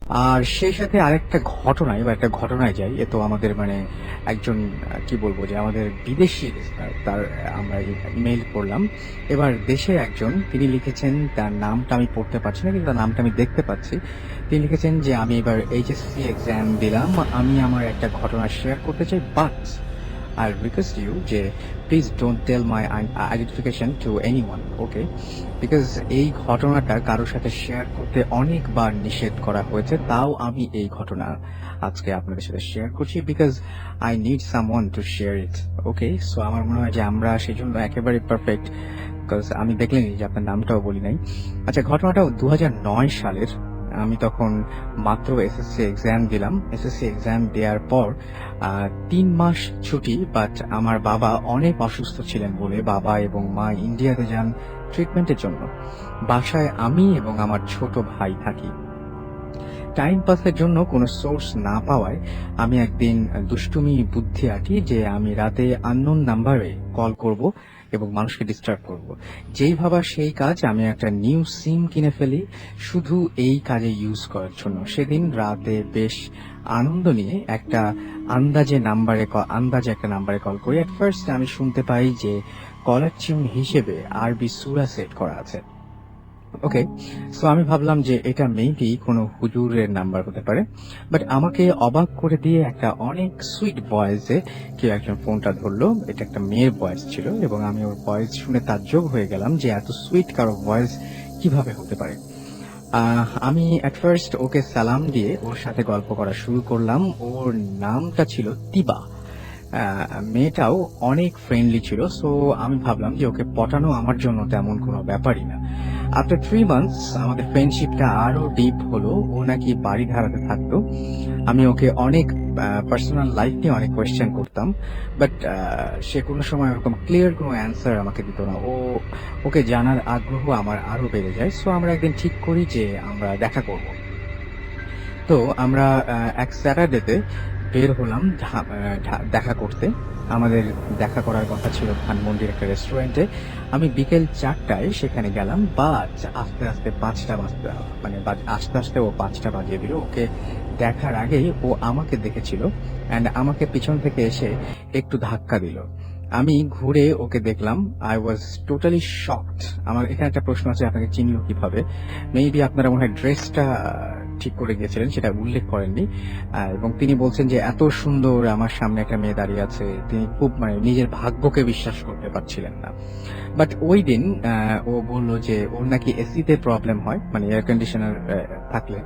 আর সেই সাথে আরেকটা ঘটনায় বা একটা ঘটনায় যাই। এ তো আমাদের মানে একজন কি বলবো যে আমাদের বিদেশী তার আমরা ইমেইল করলাম। এবার দেশে একজন তিনি লিখেছেন, তার নামটা আমি পড়তে পারছি না কিন্তু তার নামটা আমি দেখতে পাচ্ছি। তিনি লিখেছেন যে আমি এবার এইচএসসি এক্সাম দিলাম। আমি আমার একটা ঘটনা শেয়ার করতে চাই, বাট I request you যে please don't tell my identification to anyone, okay? Because এই ঘটনাটা কারোর সাথে শেয়ার করতে অনেকবার নিষেধ করা হয়েছে, তাও আমি এই ঘটনা আজকে আপনাদের সাথে শেয়ার করছি because I need someone to share it, okay? So আমার মনে হয় যে আমরা সেই জন্য একেবারে পারফেক্ট, বিকজ আমি দেখলেনি যে আপনার নামটাও বলি নাই। আচ্ছা, ঘটনাটাও 2009 সালের। আমি তখন মাত্র এসএসসি এক্সাম দিলাম। এসএসসি এক্সাম দেওয়ার পর 3 মাস ছুটি, বাট আমার বাবা অনেক অসুস্থ ছিলেন বলে বাবা এবং মা ইন্ডিয়াতে যান ট্রিটমেন্টের জন্য। বাসায় আমি এবং আমার ছোট ভাই থাকি। টাইম পাসের জন্য কোনো সোর্স না পাওয়ায় আমি একদিন দুষ্টুমি বুদ্ধি আঁটি যে আমি রাতে আননোন নাম্বারে কল করব এবং মানুষকে ডিস্টার্ব করব। যেই ভাবা সেই কাজ, আমি একটা নিউ সিম কিনে ফেলি শুধু এই কাজে ইউজ করার জন্য। সেদিন রাতে বেশ আনন্দ নিয়ে একটা আন্দাজে একটা নাম্বারে কল করি। অ্যাট ফার্স্ট আমি শুনতে পাই যে কলার টিউন হিসেবে আরবি সূরা সেট করা আছে। ওকে, সো আমি ভাবলাম যে এটা মেবি কোনো হুজুরের নাম্বার হতে পারে, বাট আমাকে অবাক করে দিয়ে একটা অনেক সুইট ভয়েসে কেউ একজন ফোনটা ধরলো। এটা একটা মেয়ের ভয়েস ছিল এবং আমি ওর ভয়েস শুনে তাজ্জব হয়ে গেলাম যে এত সুইট কারো ভয়েস কিভাবে হতে পারে। আমি অ্যাট ফার্স্ট ওকে সালাম দিয়ে ওর সাথে গল্প করা শুরু করলাম। ওর নামটা ছিল তিবা। মেয়েটাও অনেক ফ্রেন্ডলি ছিল, সো আমি ভাবলাম যে ওকে পটানো আমার জন্য তেমন কোনো ব্যাপারই না। আফটার 3 মান্থস আমাদের ফ্রেন্ডশিপটা আরো ডিপ হলো। ও নাকি বাড়ি ভাড়াতে থাকতো। আমি ওকে অনেক পার্সোনাল লাইফ নিয়ে অনেক কোয়েশ্চেন করতাম, বাট সে কোনো সময় ওরকম ক্লিয়ার কোনো অ্যান্সার আমাকে দিত না। ওকে জানার আগ্রহ আমার আরো বেড়ে যায়। সো আমরা একদিন ঠিক করি যে আমরা দেখা করব। তো আমরা এক স্যাটারডেতে বের হলাম দেখা করতে। আমাদের দেখা করার কথা ছিল ধানমন্ডির একটা রেস্টুরেন্টে। আমি বিকেল 4টায় সেখানে গেলাম, বাট আস্তে আস্তে 5টা বাজতে আস্তে আস্তে ও 5টা বাজিয়ে দিল। ওকে দেখার আগেই ও আমাকে দেখেছিল অ্যান্ড আমাকে পিছন থেকে এসে একটু ধাক্কা দিল। আমি ঘুরে ওকে দেখলাম। I was totally shocked. আমার এখানে একটা প্রশ্ন আছে, আপনাকে চিনল কিভাবে? মেবি আপনারা মনে হয় ড্রেসটা ঠিক করে গিয়েছিলেন, সেটা উল্লেখ করেননি। এবং তিনি বলছেন যে এত সুন্দর আমার সামনে একটা মেয়ে দাঁড়িয়ে আছে, তিনি খুব মানে নিজের ভাগ্যকে বিশ্বাস করতে পারছিলেন না। বাট ওই দিন ও বলল যে ওর নাকি এসিতে প্রবলেম হয়, মানে এয়ার কন্ডিশনার থাকলে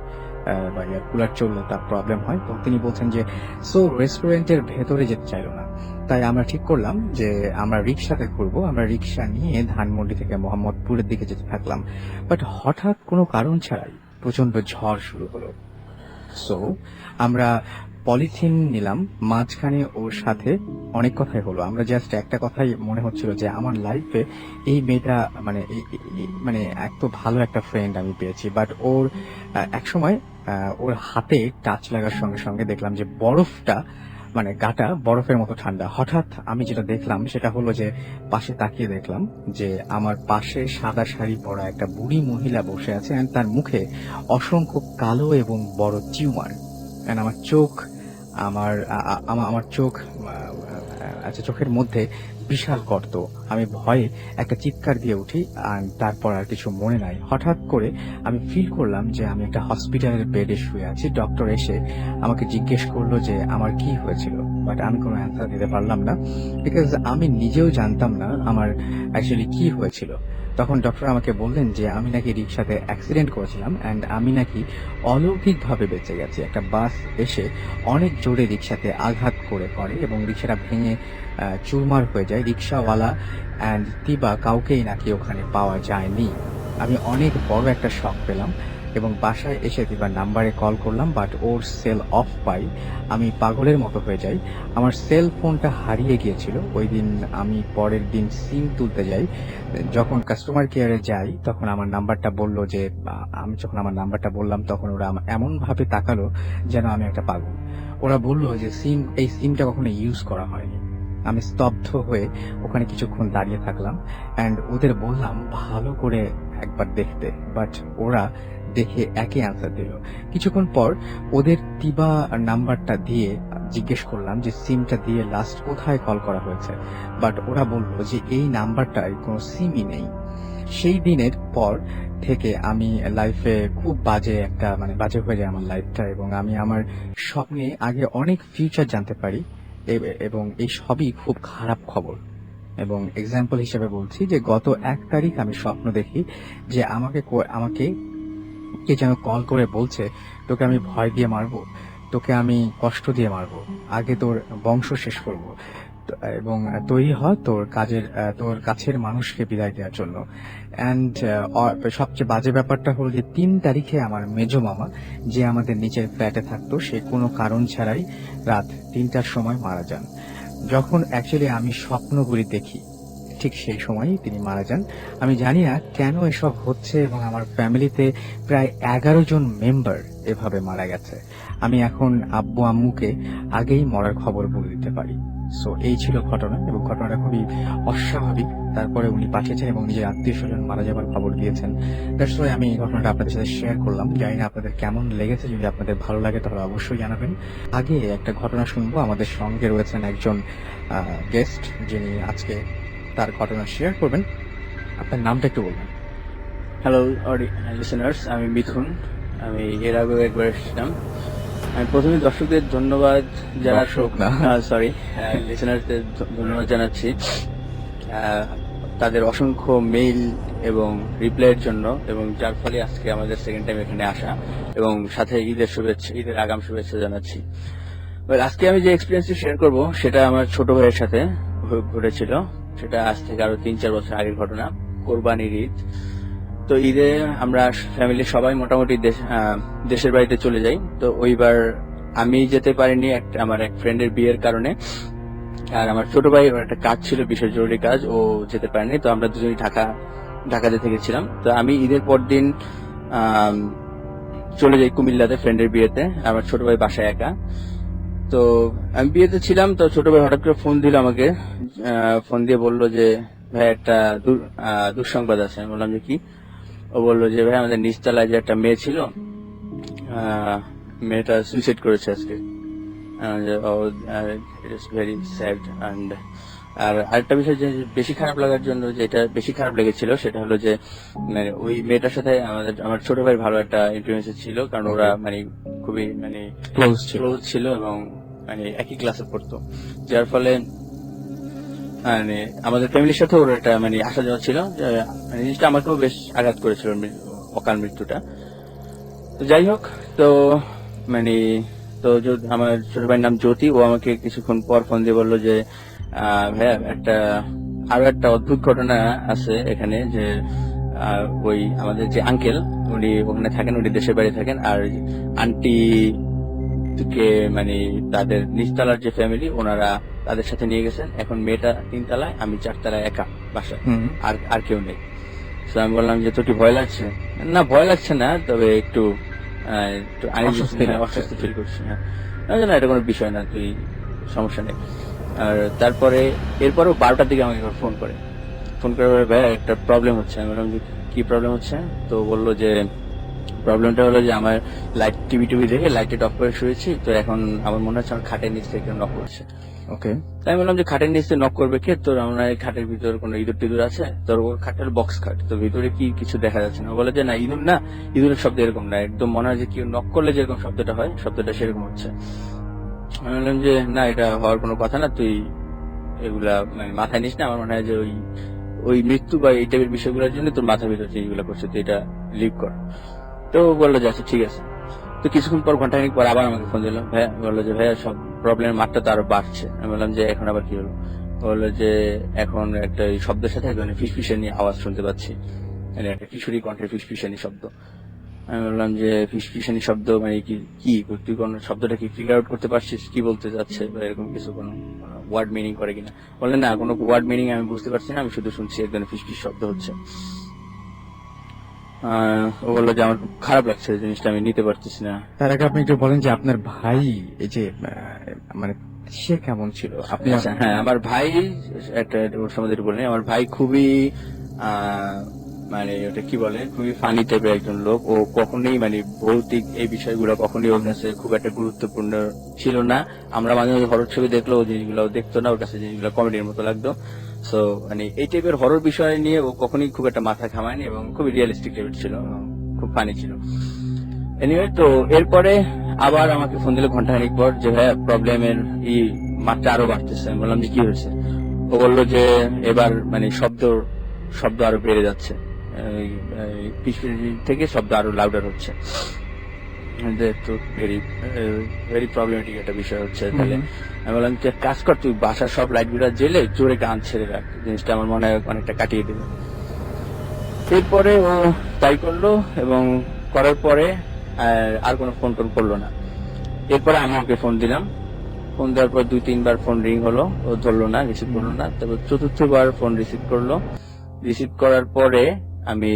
বা এয়ার কুলার চললে তার প্রবলেম হয়। তো তিনি বলছেন যে সো রেস্টুরেন্টের ভেতরে যেতে চাইলো না। তাই আমরা ঠিক করলাম যে আমরা রিক্সাতে ঘুরবো। আমরা রিক্সা নিয়ে ধানমন্ডি থেকে মোহাম্মদপুরের দিকে যেতে থাকলাম। বাট হঠাৎ কোনো কারণ ছাড়াই প্রচন্ড ঝড় শুরু হলো। সো আমরা পলিথিন নিলাম। মাঝখানে ওর সাথে অনেক কথাই হলো। আমরা জাস্ট একটা কথাই মনে হচ্ছিল যে আমার লাইফে এই মেয়েটা মানে মানে এত ভালো একটা ফ্রেন্ড আমি পেয়েছি। বাট ওর একসময় ওর হাতে টাচ লাগার সঙ্গে সঙ্গে দেখলাম যে বরফটা মানে গাটা বরফের মতো ঠান্ডা। হঠাৎ আমি যেটা দেখলাম সেটা হলো যে পাশে তাকিয়ে দেখলাম যে আমার পাশে সাদা শাড়ি পরা একটা বুড়ি মহিলা বসে আছে and তার মুখে অসংখ্য কালো এবং বড় টিউমার। And আমার চোখ আমার আ- আ- আমা- আমার চোখ আচ্ছা, চোখের মধ্যে বিশাল গর্ত। আমি ভয়ে একটা চিৎকার দিয়ে উঠি আর তারপর আর কিছু মনে নাই। হঠাৎ করে আমি ফিল করলাম যে আমি একটা হসপিটালের বেডে শুয়ে আছি। ডক্টর এসে আমাকে জিজ্ঞেস করলো যে আমার কি হয়েছিল, বাট আমি কোনো অ্যান্সার দিতে পারলাম না বিকজ আমি নিজেও জানতাম না আমার অ্যাকচুয়ালি কি হয়েছিল। তখন ডক্টর আমাকে বললেন যে আমি নাকি রিক্সাতে অ্যাক্সিডেন্ট করেছিলাম অ্যান্ড আমি নাকি অলৌকিকভাবে বেঁচে গেছি। একটা বাস এসে অনেক জোরে রিক্সাতে আঘাত করে এবং রিক্সাটা ভেঙে চুরমার হয়ে যায়। রিক্সাওয়ালা অ্যান্ড তিবা কাউকেই নাকি ওখানে পাওয়া যায়নি। আমি অনেক বড় একটা শক পেলাম এবং বাসায় এসে তিবার নাম্বারে কল করলাম, বাট ওর সেল অফ পাই। আমি পাগলের মতো হয়ে যাই। আমার সেল ফোনটা হারিয়ে গিয়েছিল। ওই দিন আমি পরের দিন সিম তুলতে যাই। যখন কাস্টমার কেয়ারে যাই তখন আমার নাম্বারটা বলল যে আমি যখন আমার নাম্বারটা বললাম তখন ওরা এমন ভাবে তাকালো যেন আমি একটা পাগল। ওরা বলল যে এই সিমটা কখনো ইউজ করা হয়নি। আমি স্তব্ধ হয়ে ওখানে কিছুক্ষণ দাঁড়িয়ে থাকলাম অ্যান্ড ওদের বললাম ভালো করে একবার দেখতে, বাট ওরা দেখে একই অ্যান্সার দিল। কিছুক্ষণ পর ওদের তিবা নাম্বারটা দিয়ে জিজ্ঞেস করলাম যে সিমটা দিয়ে লাস্ট কোথায় কল করা হয়েছে, বাট ওরা বলল যে এই নাম্বারটায় কোনো সিমই নেই। সেই দিনের পর থেকে আমি লাইফে খুব বাজে হয়ে যায় আমার লাইফটা, এবং আমি আমার স্বপ্নে আগে অনেক ফিউচার জানতে পারি, এবং এই সবই খুব খারাপ খবর। এবং এক্সাম্পল হিসেবে বলছি যে গত 1 তারিখ আমি স্বপ্ন দেখি যে আমাকে কে যেন কল করে বলছে, তোকে আমি ভয় দিয়ে মারবো, তোকে আমি কষ্ট দিয়ে মারবো, আগে তোর বংশ শেষ করব, এবং তৈরি হ তোর কাছের মানুষকে বিদায় দেওয়ার জন্য। অ্যান্ড সবচেয়ে বাজে ব্যাপারটা হলো যে 3 তারিখে আমার মেজো মামা, যে আমাদের নিচের ফ্ল্যাটে থাকতো, সে কোনো কারণ ছাড়াই রাত 3টার সময় মারা যান। যখন অ্যাকচুয়ালি আমি স্বপ্নগুলি দেখি ঠিক সেই সময়ই তিনি মারা যান। আমি জানি না কেন এসব হচ্ছে, এবং আমার ফ্যামিলিতে প্রায় 11 জন মেম্বার এভাবে মারা গেছে। আমি এখন আব্বু আম্মুকে আগেই মরার খবর বলে দিতে পারি। সো এই ছিল ঘটনা, এবং ঘটনাটা খুবই অস্বাভাবিক। তারপরে উনি পাঠিয়েছেন এবং নিজের আত্মীয় স্বজন মারা যাবার খবর দিয়েছেন। দ্যাটস ওয়াই আমি এই ঘটনাটা আপনাদের সাথে শেয়ার করলাম। জানি না আপনাদের কেমন লেগেছে, যদি আপনাদের ভালো লাগে তাহলে অবশ্যই জানাবেন। আগে একটা ঘটনা শুনবো। আমাদের সঙ্গে রয়েছেন একজন গেস্ট, যিনি আজকে তার ঘটনা শেয়ার করবেন। আপনার নামটা একটু বলবেন। হ্যালো লিসেনার্স, আমি মিথুন। আমি এর আগেও একবার এসেছিলাম। আমি প্রথমে দর্শকদের ধন্যবাদ দর্শক না, সরি, লিসেনার্সদের ধন্যবাদ জানাচ্ছি তাদের অসংখ্য মেইল এবং রিপ্লাইয়ের জন্য, এবং যার ফলে আজকে আমাদের সেকেন্ড টাইম এখানে আসা, এবং সাথে ঈদের আগাম শুভেচ্ছা জানাচ্ছি। আজকে আমি যে এক্সপিরিয়েন্সটি শেয়ার করব সেটা আমার ছোট ভাইয়ের সাথে ঘটেছিল। সেটা আজ থেকে আরো 3-4 বছর আগের ঘটনা, কোরবানির ঈদ। তো ঈদে আমরা ফ্যামিলি সবাই মোটামুটি দেশের বাড়িতে চলে যাই। তো ওইবার আমি যেতে পারিনি আমার এক ফ্রেন্ডের বিয়ের কারণে, আর আমার ছোট ভাই একটা কাজ ছিল, বিশেষ জরুরি কাজ, ও যেতে পারেনি। তো আমরা দুজনই ঢাকাতে থেকেছিলাম। তো আমি ঈদের পর দিন চলে যাই কুমিল্লাতে ফ্রেন্ডের বিয়েতে, আমার ছোট ভাই বাসায় একা। তো আমি বিয়েতে ছিলাম, তো ছোট ভাই হঠাৎ করে ফোন দিল আমাকে, ফোন দিয়ে বললো যে ভাই একটা দুঃসংবাদ আছে। আমি বললাম যে কি? ও বললো যে ভাই আমাদের নিচতলায় যে একটা মেয়ে ছিল, মেয়েটা সুইসাইড করেছে আজকে। Very sad. আর আরেকটা বিষয় যে বেশি খারাপ লাগার জন্য, যেটা বেশি খারাপ লেগেছিল সেটা হলো যে মানে ওই মেয়েটার সাথে আমার ছোট ভাই ভালো একটা ইনফ্লুয়েন্স ছিল, কারণ ওরা মানে খুবই ক্লোজ ছিল এবং একই ক্লাসে পড়তো, যার ফলে আমাদের ফ্যামিলির সাথে ওর একটা আসা যাওয়া ছিল। জিনিসটা আমাকেও বেশ আঘাত করেছিল, অকাল মৃত্যুটা। তো যাই হোক, তো আমার ছোট ভাইয়ের নাম জ্যোতি। ও আমাকে কিছুক্ষণ পর ফোন দিয়ে বললো যে ভাইয়া আরো একটা অদ্ভুত ঘটনা আছে এখানে, যে ওই আমাদের যে আঙ্কেল, উনি ওখানে থাকেন, উনি দেশের বাড়ি থাকেন, আর আন্টি কে তাদের নিচতলার যে ফ্যামিলি, ওনারা তাদের সাথে নিয়ে গেছেন। এখন মেয়েটা 3 তলায়, আমি 4 তলায় একা বাসায়, আর কেউ নেই। তো আমি বললাম যে তোর কি ভয় লাগছে? না, ভয় লাগছে না, তবে একটু অস্বস্তি ফিল করছি। হ্যাঁ, না এটা কোনো বিষয় না, তুই সমস্যা নেই। আর এরপরেও 12টার দিকে আমাকে ফোন করে ভাই একটা প্রবলেম হচ্ছে। আমি বললাম যে কি প্রবলেম হচ্ছে? তো বললো যে প্রবলেমটা হলো যে আমার টিভি দেখে লাইট অফ করে শুয়েছি, তো এখন আমার মনে হচ্ছে আমার খাটের নিচ থেকে নক করছে। ওকে, তাই বললাম যে খাটের নিচে নক করবে কে? তোর আমরা খাটের ভিতরে কোনো ইঁদুর টিঁদুর আছে? তোর ওর খাটের বক্স খাট, তো ভিতরে কি কিছু দেখা যাচ্ছে না? বলে যে না, ইঁদুরের শব্দ এরকম না, একদম মনে হয় যে কেউ নক করলে যেরকম শব্দটা হয়, শব্দটা সেরকম হচ্ছে। আমি বললাম যে না, এটা হওয়ার কোনো কথা না, তুই এগুলা মাথায় নিস না। আমার মনে হয় যে ওই মৃত্যু বা এই টাইপের বিষয়গুলোর জন্য তোর মাথার ভিতরে এইগুলো করছে, তুই এটা লিভ কর। তো বললো যে আচ্ছা ঠিক আছে। তো কিছুক্ষণ পর, ঘন্টাখানিক পর আবার আমাকে ফোন দিল। ভাইয়া বললো যে ভাইয়া সব প্রবলেমের মাত্রা তো আরো বাড়ছে। আমি বললাম যে এখন আবার কি হলো? বললো যে এখন একটা শব্দের সাথে ফিসফিসানি আওয়াজ শুনতে পাচ্ছি, একটা কিশোরী কণ্ঠের ফিসফিসানি শব্দ। আমি বললাম যে ফিসফিসানি শব্দ কি তুই কোন শব্দটা কি ফিগার আউট করতে পারছিস, কি বলতে যাচ্ছে, বা এরকম কিছু কোনো ওয়ার্ড মিনিং করে কিনা? বললেন না, কোনো ওয়ার্ড মিনিং আমি বুঝতে পারছি না, আমি শুধু শুনছি একদম ফিসফিস শব্দ হচ্ছে। ও বললো যে আমার খুব খারাপ লাগছে, জিনিসটা আমি নিতে পারতেছি না। তার আগে আপনি একটু বলেন যে আপনার ভাই এই যে সে কেমন ছিল? আপনি হ্যাঁ, আমার ভাই একটা ওর সম্বন্ধে বলেন। আমার ভাই খুবই মানে ওটা কি বলে, খুবই ফানি টাইপের একজন লোক। ও কখনোই মানে ভৌতিক এই বিষয়গুলো কখনোই ওর কাছে খুব একটা গুরুত্বপূর্ণ ছিল না। আমরা মাঝে মাঝে হরর ছবি দেখলেও ওই জিনিসগুলো দেখতো না, ওর কাছে জিনিসগুলো কমেডির মতো লাগতো। সো মানে এই টাইপের হরর বিষয় নিয়ে ও কখনোই খুব একটা মাথা ঘামায়নি এবং খুবই রিয়েলিস্টিক টাইপের ছিল, খুব ফানি ছিল। এনিওয়ে, তো এরপরে আবার আমাকে ফোন দিল ঘন্টাখানিক পর যে ভাইয়া প্রবলেমের মাত্রা আরো বাড়তেছে। আমি বললাম যে কি হয়েছে? ও বললো যে এবার মানে শব্দ আরো বেড়ে যাচ্ছে, পিছন থেকে শব্দ আরো লাউডার হচ্ছে। তো ভেরি প্রবলেমেটিক একটা বিষয় হচ্ছে। তাহলে আমি বললাম যে কাজ কর, তুই বাসার সব লাইট গুলা জেলে জোরে গান ছেড়ে রাখ, জিনিসটা আমার মনে হয় অনেকটা কাটিয়ে দেবে। এরপরে ও তাই করলো এবং করার পরে আর কোনো ফোন টোন করলো না। এরপরে আমি ওকে ফোন দিলাম। ফোন দেওয়ার পর 2-3 বার ফোন রিং হলো, ও ধরলো না, রিসিভ করলো না। তারপর চতুর্থবার ফোন রিসিভ করলো। রিসিভ করার পরে আমি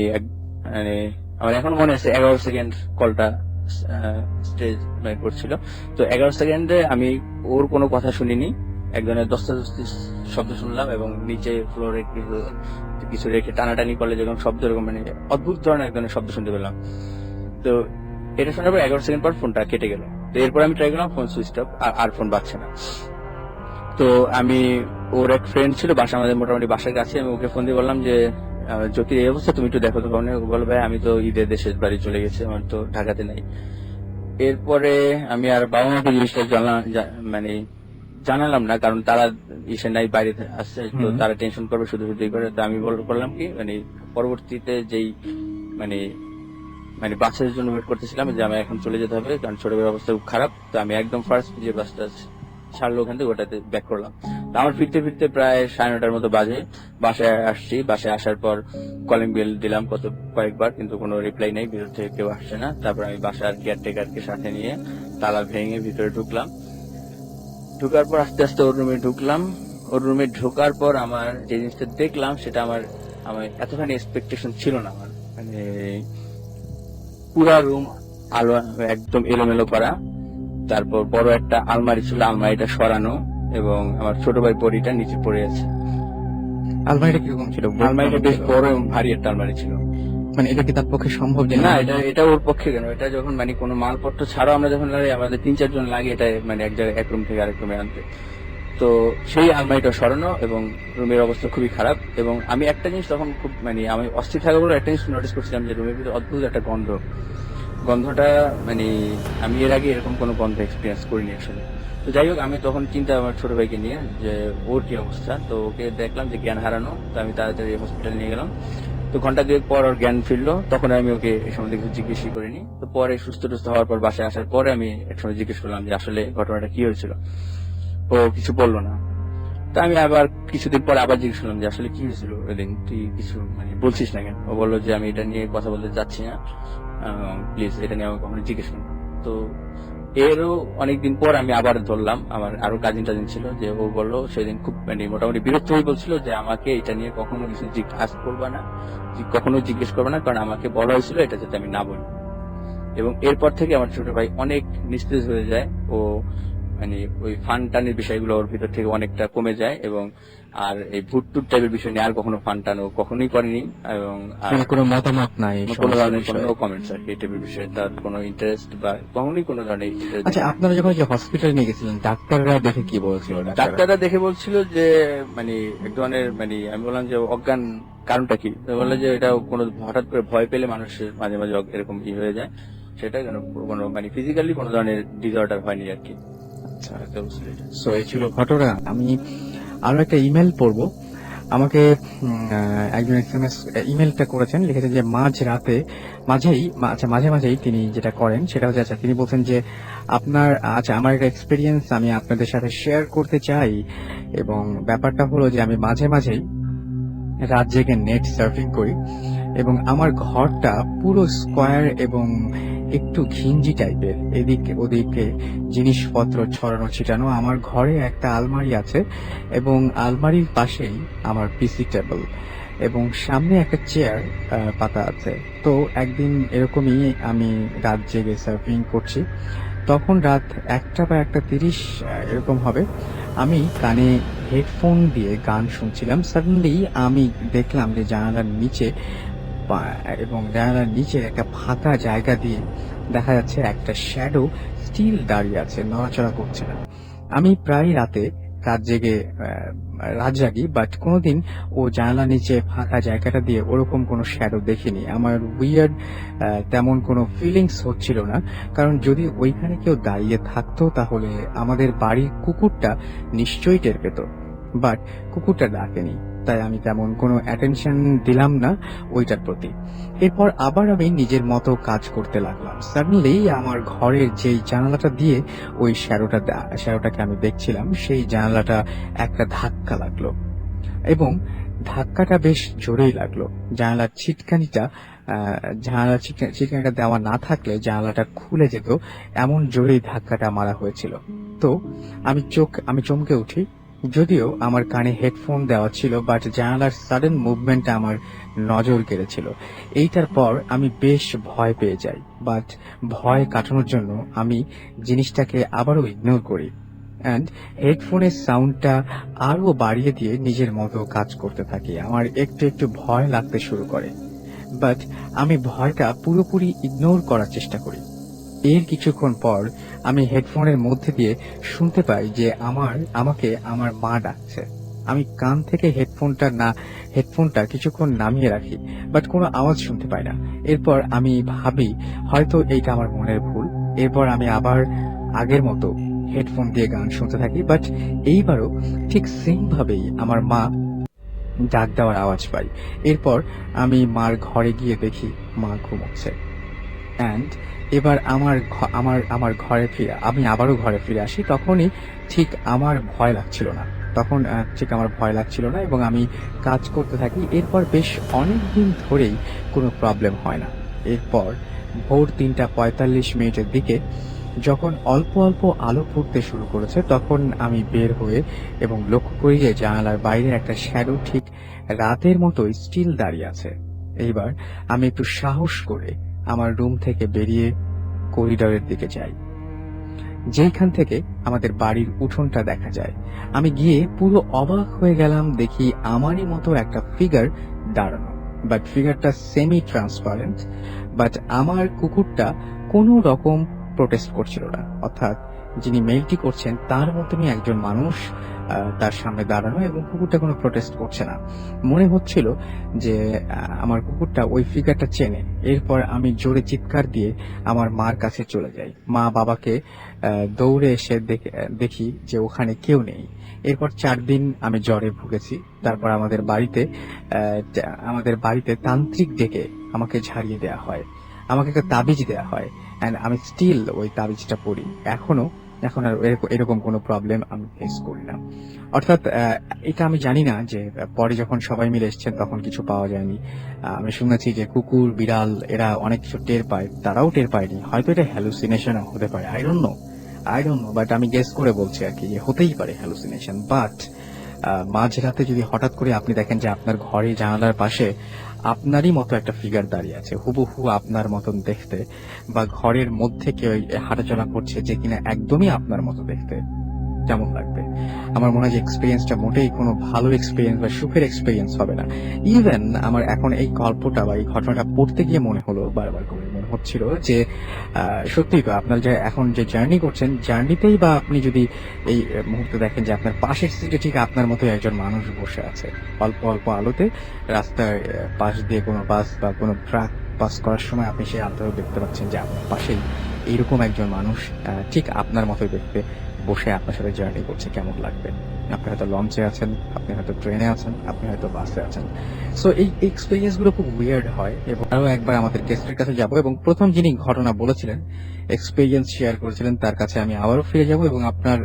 মানে আমার এখন মনে আছে 11 সেকেন্ড কলটা স্টেজ করছিল। তো 11 সেকেন্ডে আমি ওর কোনো কথা শুনিনি, একজনের দস্তাদস্তি শব্দ শুনলাম এবং নিচে ফ্লোরে কিছু রেখে টানাটানি করলে যেরকম শব্দ, এরকম মানে অদ্ভুত ধরনের একজনের শব্দ শুনতে পেলাম। তো এটা শোনার পর 11 সেকেন্ড পর ফোনটা কেটে গেল। তো এরপর আমি ট্রাই করলাম, ফোন সুইচ অফ, আর ফোন বাজছে না। তো আমি, ওর এক ফ্রেন্ড ছিল বাসা আমাদের মোটামুটি বাসার কাছে, আমি ওকে ফোন দিয়ে বললাম যে যদি এই অবস্থা তুমি একটু দেখো তো ফোনে। বলো ভাই আমি তো ঈদের দেশের বাড়ি চলে গেছি, আমার তো ঢাকাতে নাই। এরপরে আমি আর বাবা মাকে জিনিসটা মানে জানালাম না, কারণ তারা ইসে নাই, বাইরে আসছে, তো তারা টেনশন করবে শুধু শুধু করে। তো আমি বললাম কি মানে পরবর্তীতে যেই মানে মানে বাসের জন্য ওয়েট করতেছিলাম যে আমি এখন চলে যেতে হবে, কারণ ছোট ভাইয়ের অবস্থা খুব খারাপ। তো আমি একদম ফার্স্ট যে বাসটা ছাড়লো ওখান থেকে ওটাতে ব্যাক করলাম। তো আমার ফিরতে ফিরতে প্রায় 9:30 মতো বাজে। বাসায় আসছি, বাসায় আসার পর কলিং বেল দিলাম কয়েকবার, কিন্তু কোনো রিপ্লাই নেই, ভিতর থেকে কেউ আসছে না। তারপর আমি বাসার কেয়ারটেকারকে সাথে নিয়ে তালা ভেঙে ভিতরে ঢুকলাম। ঢুকার পর আস্তে আস্তে ওর রুমে ঢুকলাম। ওর রুমে ঢোকার পর আমার যে জিনিসটা দেখলাম সেটা আমার এতখানি এক্সপেকটেশন ছিল না। আমার মানে পুরা রুম আলো একদম এলোমেলো করা। তারপর বড় একটা আলমারি ছিল, আলমারিটা সরানো এবং আমার ছোট ভাই বড়িটা নিচে পড়ে আছে। আলমারিটা কিরকম ছিল? আলমারিটা বেশ বড় এবং ভারী একটা আলমারি ছিল। মানে এটা কি তার পক্ষে সম্ভব? যে না, এটা ওর পক্ষে কেন, এটা যখন মানে কোনো মালপত্র ছাড়াও আমরা যখন লাগে, আমাদের 3-4 জন লাগে এটা মানে এক জায়গায় এক রুম থেকে আরেক রুমে আনতে। তো সেই আলমারিটা সরানো এবং রুমের অবস্থা খুবই খারাপ। এবং আমি একটা জিনিস তখন খুব মানে আমি অস্থির থাকা বলে একটা জিনিস নোটিস করছিলাম যে রুমের ভিতরে অদ্ভুত একটা গন্ধটা মানে আমি এর আগে এরকম কোনো গন্ধ এক্সপিরিয়েন্স করিনি আসলে। তো যাই হোক, আমি তখন চিন্তা আমার ছোট ভাইকে নিয়ে যে ওর কি অবস্থা। তো ওকে দেখলাম যে জ্ঞান হারানো, তো আমি তাড়াতাড়ি হসপিটালে নিয়ে গেলাম। তো ঘন্টা 2 পর ওর জ্ঞান ফিরলো, তখন আমি ওকে এই সম্বন্ধে কিছু জিজ্ঞেসই করিনি। তো পরে সুস্থ হওয়ার পর বাসায় আসার পরে আমি একসময় জিজ্ঞেস করলাম যে আসলে ঘটনাটা কি হয়েছিল। ও কিছু বললো না। তা আমি আবার কিছুদিন পরে আবার জিজ্ঞেস করলাম যে আসলে কি হয়েছিল ওইদিন, তুই কিছু মানে বলছিস না কেন? ও বললো যে আমি এটা নিয়ে কথা বলতে চাচ্ছি না, প্লিজ এটা নিয়ে আমাকে কখনো জিজ্ঞেস করুন। তো এরও অনেকদিন পর আমি আবার ধরলাম, আমার আরো কাজিন ছিল, যে ও বললো সেদিন খুব মানে মোটামুটি বিরক্ত হয়ে বলছিল যে আমাকে এটা নিয়ে কখনো কিছু জিজ্ঞাসা করবা না, কখনো জিজ্ঞেস করবে না, কারণ আমাকে বলা হয়েছিল এটা যাতে আমি না বলি। এবং এরপর থেকে আমার ছোট ভাই অনেক নিস্তেজ হয়ে যায়। ও মানে ওই ফান টানের বিষয়গুলো ওর ভিতর থেকে অনেকটা কমে যায় এবং আর এই ভুট্টুর টাইপের বিষয় নিয়ে আর কখনো ফান টান ও কখনোই করেনি। এবং কোনো মতামত নাই, কোনো ধরনের কোনো কমেন্টস আর কি এই টাইপের বিষয়ে তার কোনো ইন্টারেস্ট বা কখনোই কোনো ধরনের ইন্টারেস্ট। আচ্ছা, আপনারা যখন যে হসপিটালে নিয়ে গেছিলেন, ডাক্তাররা দেখে কি বলছিল? ডাক্তাররা দেখে বলছিল যে মানে এক ধরনের মানে আমি বললাম যে অজ্ঞান, কারণটা কি? বললো যে এটা কোনো হঠাৎ করে ভয় পেলে মানুষের মাঝে মাঝে এরকম হয়ে যায়, সেটা কোনো মানে ফিজিক্যালি কোনো ধরনের ডিসঅর্ডার হয়নি আর কি। সো এই ছিল ঘটনা। আমি আরো একটা ইমেল পড়বো। আমাকে একজন ইমেলটা করেছেন, লিখেছেন যে মাঝে মাঝেই তিনি যেটা করেন সেটা হচ্ছে, আচ্ছা তিনি বলছেন যে আপনার আমার একটা এক্সপিরিয়েন্স আমি আপনাদের সাথে শেয়ার করতে চাই। এবং ব্যাপারটা হলো যে আমি মাঝে মাঝেই রাত জেগে নেট সার্ফিং করি এবং আমার ঘরটা পুরো স্কোয়ার এবং একটু ঘিঞ্জি টাইপের, এদিকে ওদিকে জিনিসপত্র ছড়ানো ছিটানো। আমার ঘরে একটা আলমারি আছে এবং আলমারির পাশেই আমার পিসি টেবিল এবং সামনে একটা চেয়ার পাতা আছে। তো একদিন এরকমই আমি রাত জেগে সার্ফিং করছি, তখন রাত 1টা বা 1:30 এরকম হবে। আমি কানে হেডফোন দিয়ে গান শুনছিলাম। সাডেনলি আমি দেখলাম যে জানালার নিচে এবং জানালার নিচে একটা ফাঁকা জায়গা দিয়ে দেখা যাচ্ছে একটা শ্যাডো স্টিল দাঁড়িয়ে আছে, নড়াচড়া করছে না। আমি প্রায় রাতে রাত জেগে রাত জাগি, বাট কোনোদিন ও জানালার নিচে ফাঁকা জায়গাটা দিয়ে ওরকম কোনো শ্যাডো দেখিনি। আমার উইয়ার্ড তেমন কোনো ফিলিংস হচ্ছিল না, কারণ যদি ওইখানে কেউ দাঁড়িয়ে থাকতো তাহলে আমাদের বাড়ির কুকুরটা নিশ্চয়ই টের পেত, বাট কুকুরটা ডাকেনি, তাই আমি তেমন কোনো অ্যাটেনশন দিলাম না ওইটার প্রতি। এরপর আবার আমি নিজের মতো কাজ করতে লাগলাম। সাডেনলি আমার ঘরের যেই জানালাটা দিয়ে ওই শ্যাডোটাকে আমি দেখছিলাম, সেই জানালাটা একটা ধাক্কা লাগলো, এবং ধাক্কাটা বেশ জোরেই লাগলো। জানালার ছিটকানিটা দেওয়া না থাকলে জানালাটা খুলে যেত, এমন জোরেই ধাক্কাটা মারা হয়েছিল। তো আমি চমকে উঠি, যদিও আমার কানে হেডফোন দেওয়া ছিল, বাট জানালার সাডেন মুভমেন্টটা আমার নজর কেড়েছিল। এইটার পর আমি বেশ ভয় পেয়ে যাই, বাট ভয় কাটানোর জন্য আমি জিনিসটাকে আবারও ইগনোর করি অ্যান্ড হেডফোনের সাউন্ডটা আরো বাড়িয়ে দিয়ে নিজের মতো কাজ করতে থাকি। আমার একটু একটু ভয় লাগতে শুরু করে, বাট আমি ভয়টা পুরোপুরি ইগনোর করার চেষ্টা করি। এর কিছুক্ষণ পর আমি হেডফোনের মধ্যে দিয়ে শুনতে পাই যে আমাকে আমার মা ডাকছে। আমি কান থেকে হেডফোনটা কিছুক্ষণ নামিয়ে রাখি, বাট কোনো আওয়াজ শুনতে পাই না। এরপর আমি ভাবি হয়তো এইটা আমার মনের ভুল। এরপর আমি আবার আগের মতো হেডফোন দিয়ে গান শুনতে থাকি, বাট এইবারও ঠিক সেম ভাবেই আমার মা ডাক দেওয়ার আওয়াজ পাই। এরপর আমি মার ঘরে গিয়ে দেখি মা ঘুমোচ্ছে। অ্যান্ড এবার আমার ঘরে ফিরে আমি আবারও ঘরে ফিরে আসি। তখনই ঠিক আমার ভয় লাগছিল না এবং আমি কাজ করতে থাকি। এরপর বেশ অনেক দিন ধরেই কোনো প্রবলেম হয় না। এরপর ভোর 3:45 দিকে যখন অল্প অল্প আলো ফুটতে শুরু করেছে, তখন আমি বের হয়ে এবং লক্ষ্য করি যে জানালার বাইরে একটা শ্যাডো ঠিক রাতের মতোই স্টিল দাঁড়িয়ে আছে। এইবার আমি একটু সাহস করে আমার রুম থেকে বেরিয়ে করিডোরের দিকে যাই, যেখান থেকে আমাদের বাড়ির উঠোনটা দেখা যায়। আমি গিয়ে পুরো অবাক হয়ে গেলাম, দেখি আমারই মতো একটা ফিগার দাঁড়ানো, বাট ফিগারটা সেমি ট্রান্সপারেন্ট। বাট আমার কুকুরটা কোনো রকম প্রোটেস্ট করছিল না, অর্থাৎ যিনি মেলটি করছেন তার মতনই একজন মানুষ তার সামনে দাঁড়ানো, এবং কুকুরটা কোনো প্রোটেস্ট করছে না। মনে হচ্ছিল যে আমার কুকুরটা ওই ফিগারটা চেনে। এরপর আমি জোরে চিৎকার দিয়ে আমার মার কাছে চলে যাই। মা বাবাকে দৌড়ে এসে দেখি যে ওখানে কেউ নেই। এরপর 4 দিন আমি জ্বরে ভুগেছি। তারপর আমাদের বাড়িতে তান্ত্রিক ডেকে আমাকে ঝাড়িয়ে দেওয়া হয়, আমাকে একটা তাবিজ দেওয়া হয়, এন্ড আমি স্টিল ওই তাবিজটা পড়ি। এখন আর এরকম কোনো প্রবলেম আমি ফেস করি না। অর্থাৎ এটা আমি জানি না যে পরে যখন সবাই মিলে এসেছেন তখন কিছু পাওয়া যায়নি। আমি শুনেছি যে কুকুর বিড়াল এরা অনেক কিছু টের পায়, তারাও টের পায়নি। হয়তো এটা হ্যালুসিনেশন হতে পারে, আই ডোন্ট নো, বাট আমি গেস করে বলছি আর কি, যে হতেই পারে হ্যালুসিনেশন। বাট মাঝরাতে যদি হঠাৎ করে আপনি দেখেন যে আপনার ঘরে জানালার পাশে আপনারই মতো একটা ফিগার দাঁড়িয়ে আছে, হুবহু আপনার মতন দেখতে, বা ঘরের মধ্যে কেউ হাঁটাচলা করছে যে কিনা একদমই আপনার মতো দেখতে, কেমন লাগবে? আমার মনে হয় যে এক্সপিরিয়েন্সটা মোটেই কোনো ভালো এক্সপিরিয়েন্স বা সুখের এক্সপিরিয়েন্স হবে না। ইভেন আমার এখন এই গল্পটা বা এই ঘটনাটা পড়তে গিয়ে বারবার করে মনে হচ্ছিল যে সত্যিই তো আপনার যে এখন যে জার্নি করছেন, জার্নিতেই বা আপনি যদি এই মুহূর্তে দেখেন যে আপনার পাশের সিটে ঠিক আপনার মতো একজন মানুষ বসে আছে, অল্প অল্প আলোতে রাস্তার পাশ দিয়ে কোনো বাস বা কোনো ট্রাক পাস করার সময় আপনি সেই আলোতেও দেখতে পাচ্ছেন যে আপনার পাশেই এইরকম একজন মানুষ ঠিক আপনার মতোই দেখতে বসে আপনার সাথে জার্নি করছে, কেমন লাগবে? আপনি হয়তো লঞ্চে আছেন, আপনি হয়তো ট্রেনে আছেন, আপনি হয়তো বাসে আছেন। সো এই এক্সপিরিয়েন্স গুলো খুব উইয়ার্ড হয়। এবং আরো একবার আমাদের গেস্টের কাছে যাব, এবং প্রথম যিনি ঘটনা বলেছিলেন, এক্সপিরিয়েন্স শেয়ার করেছিলেন, তার কাছে আমি আবারও ফিরে যাব, এবং আপনার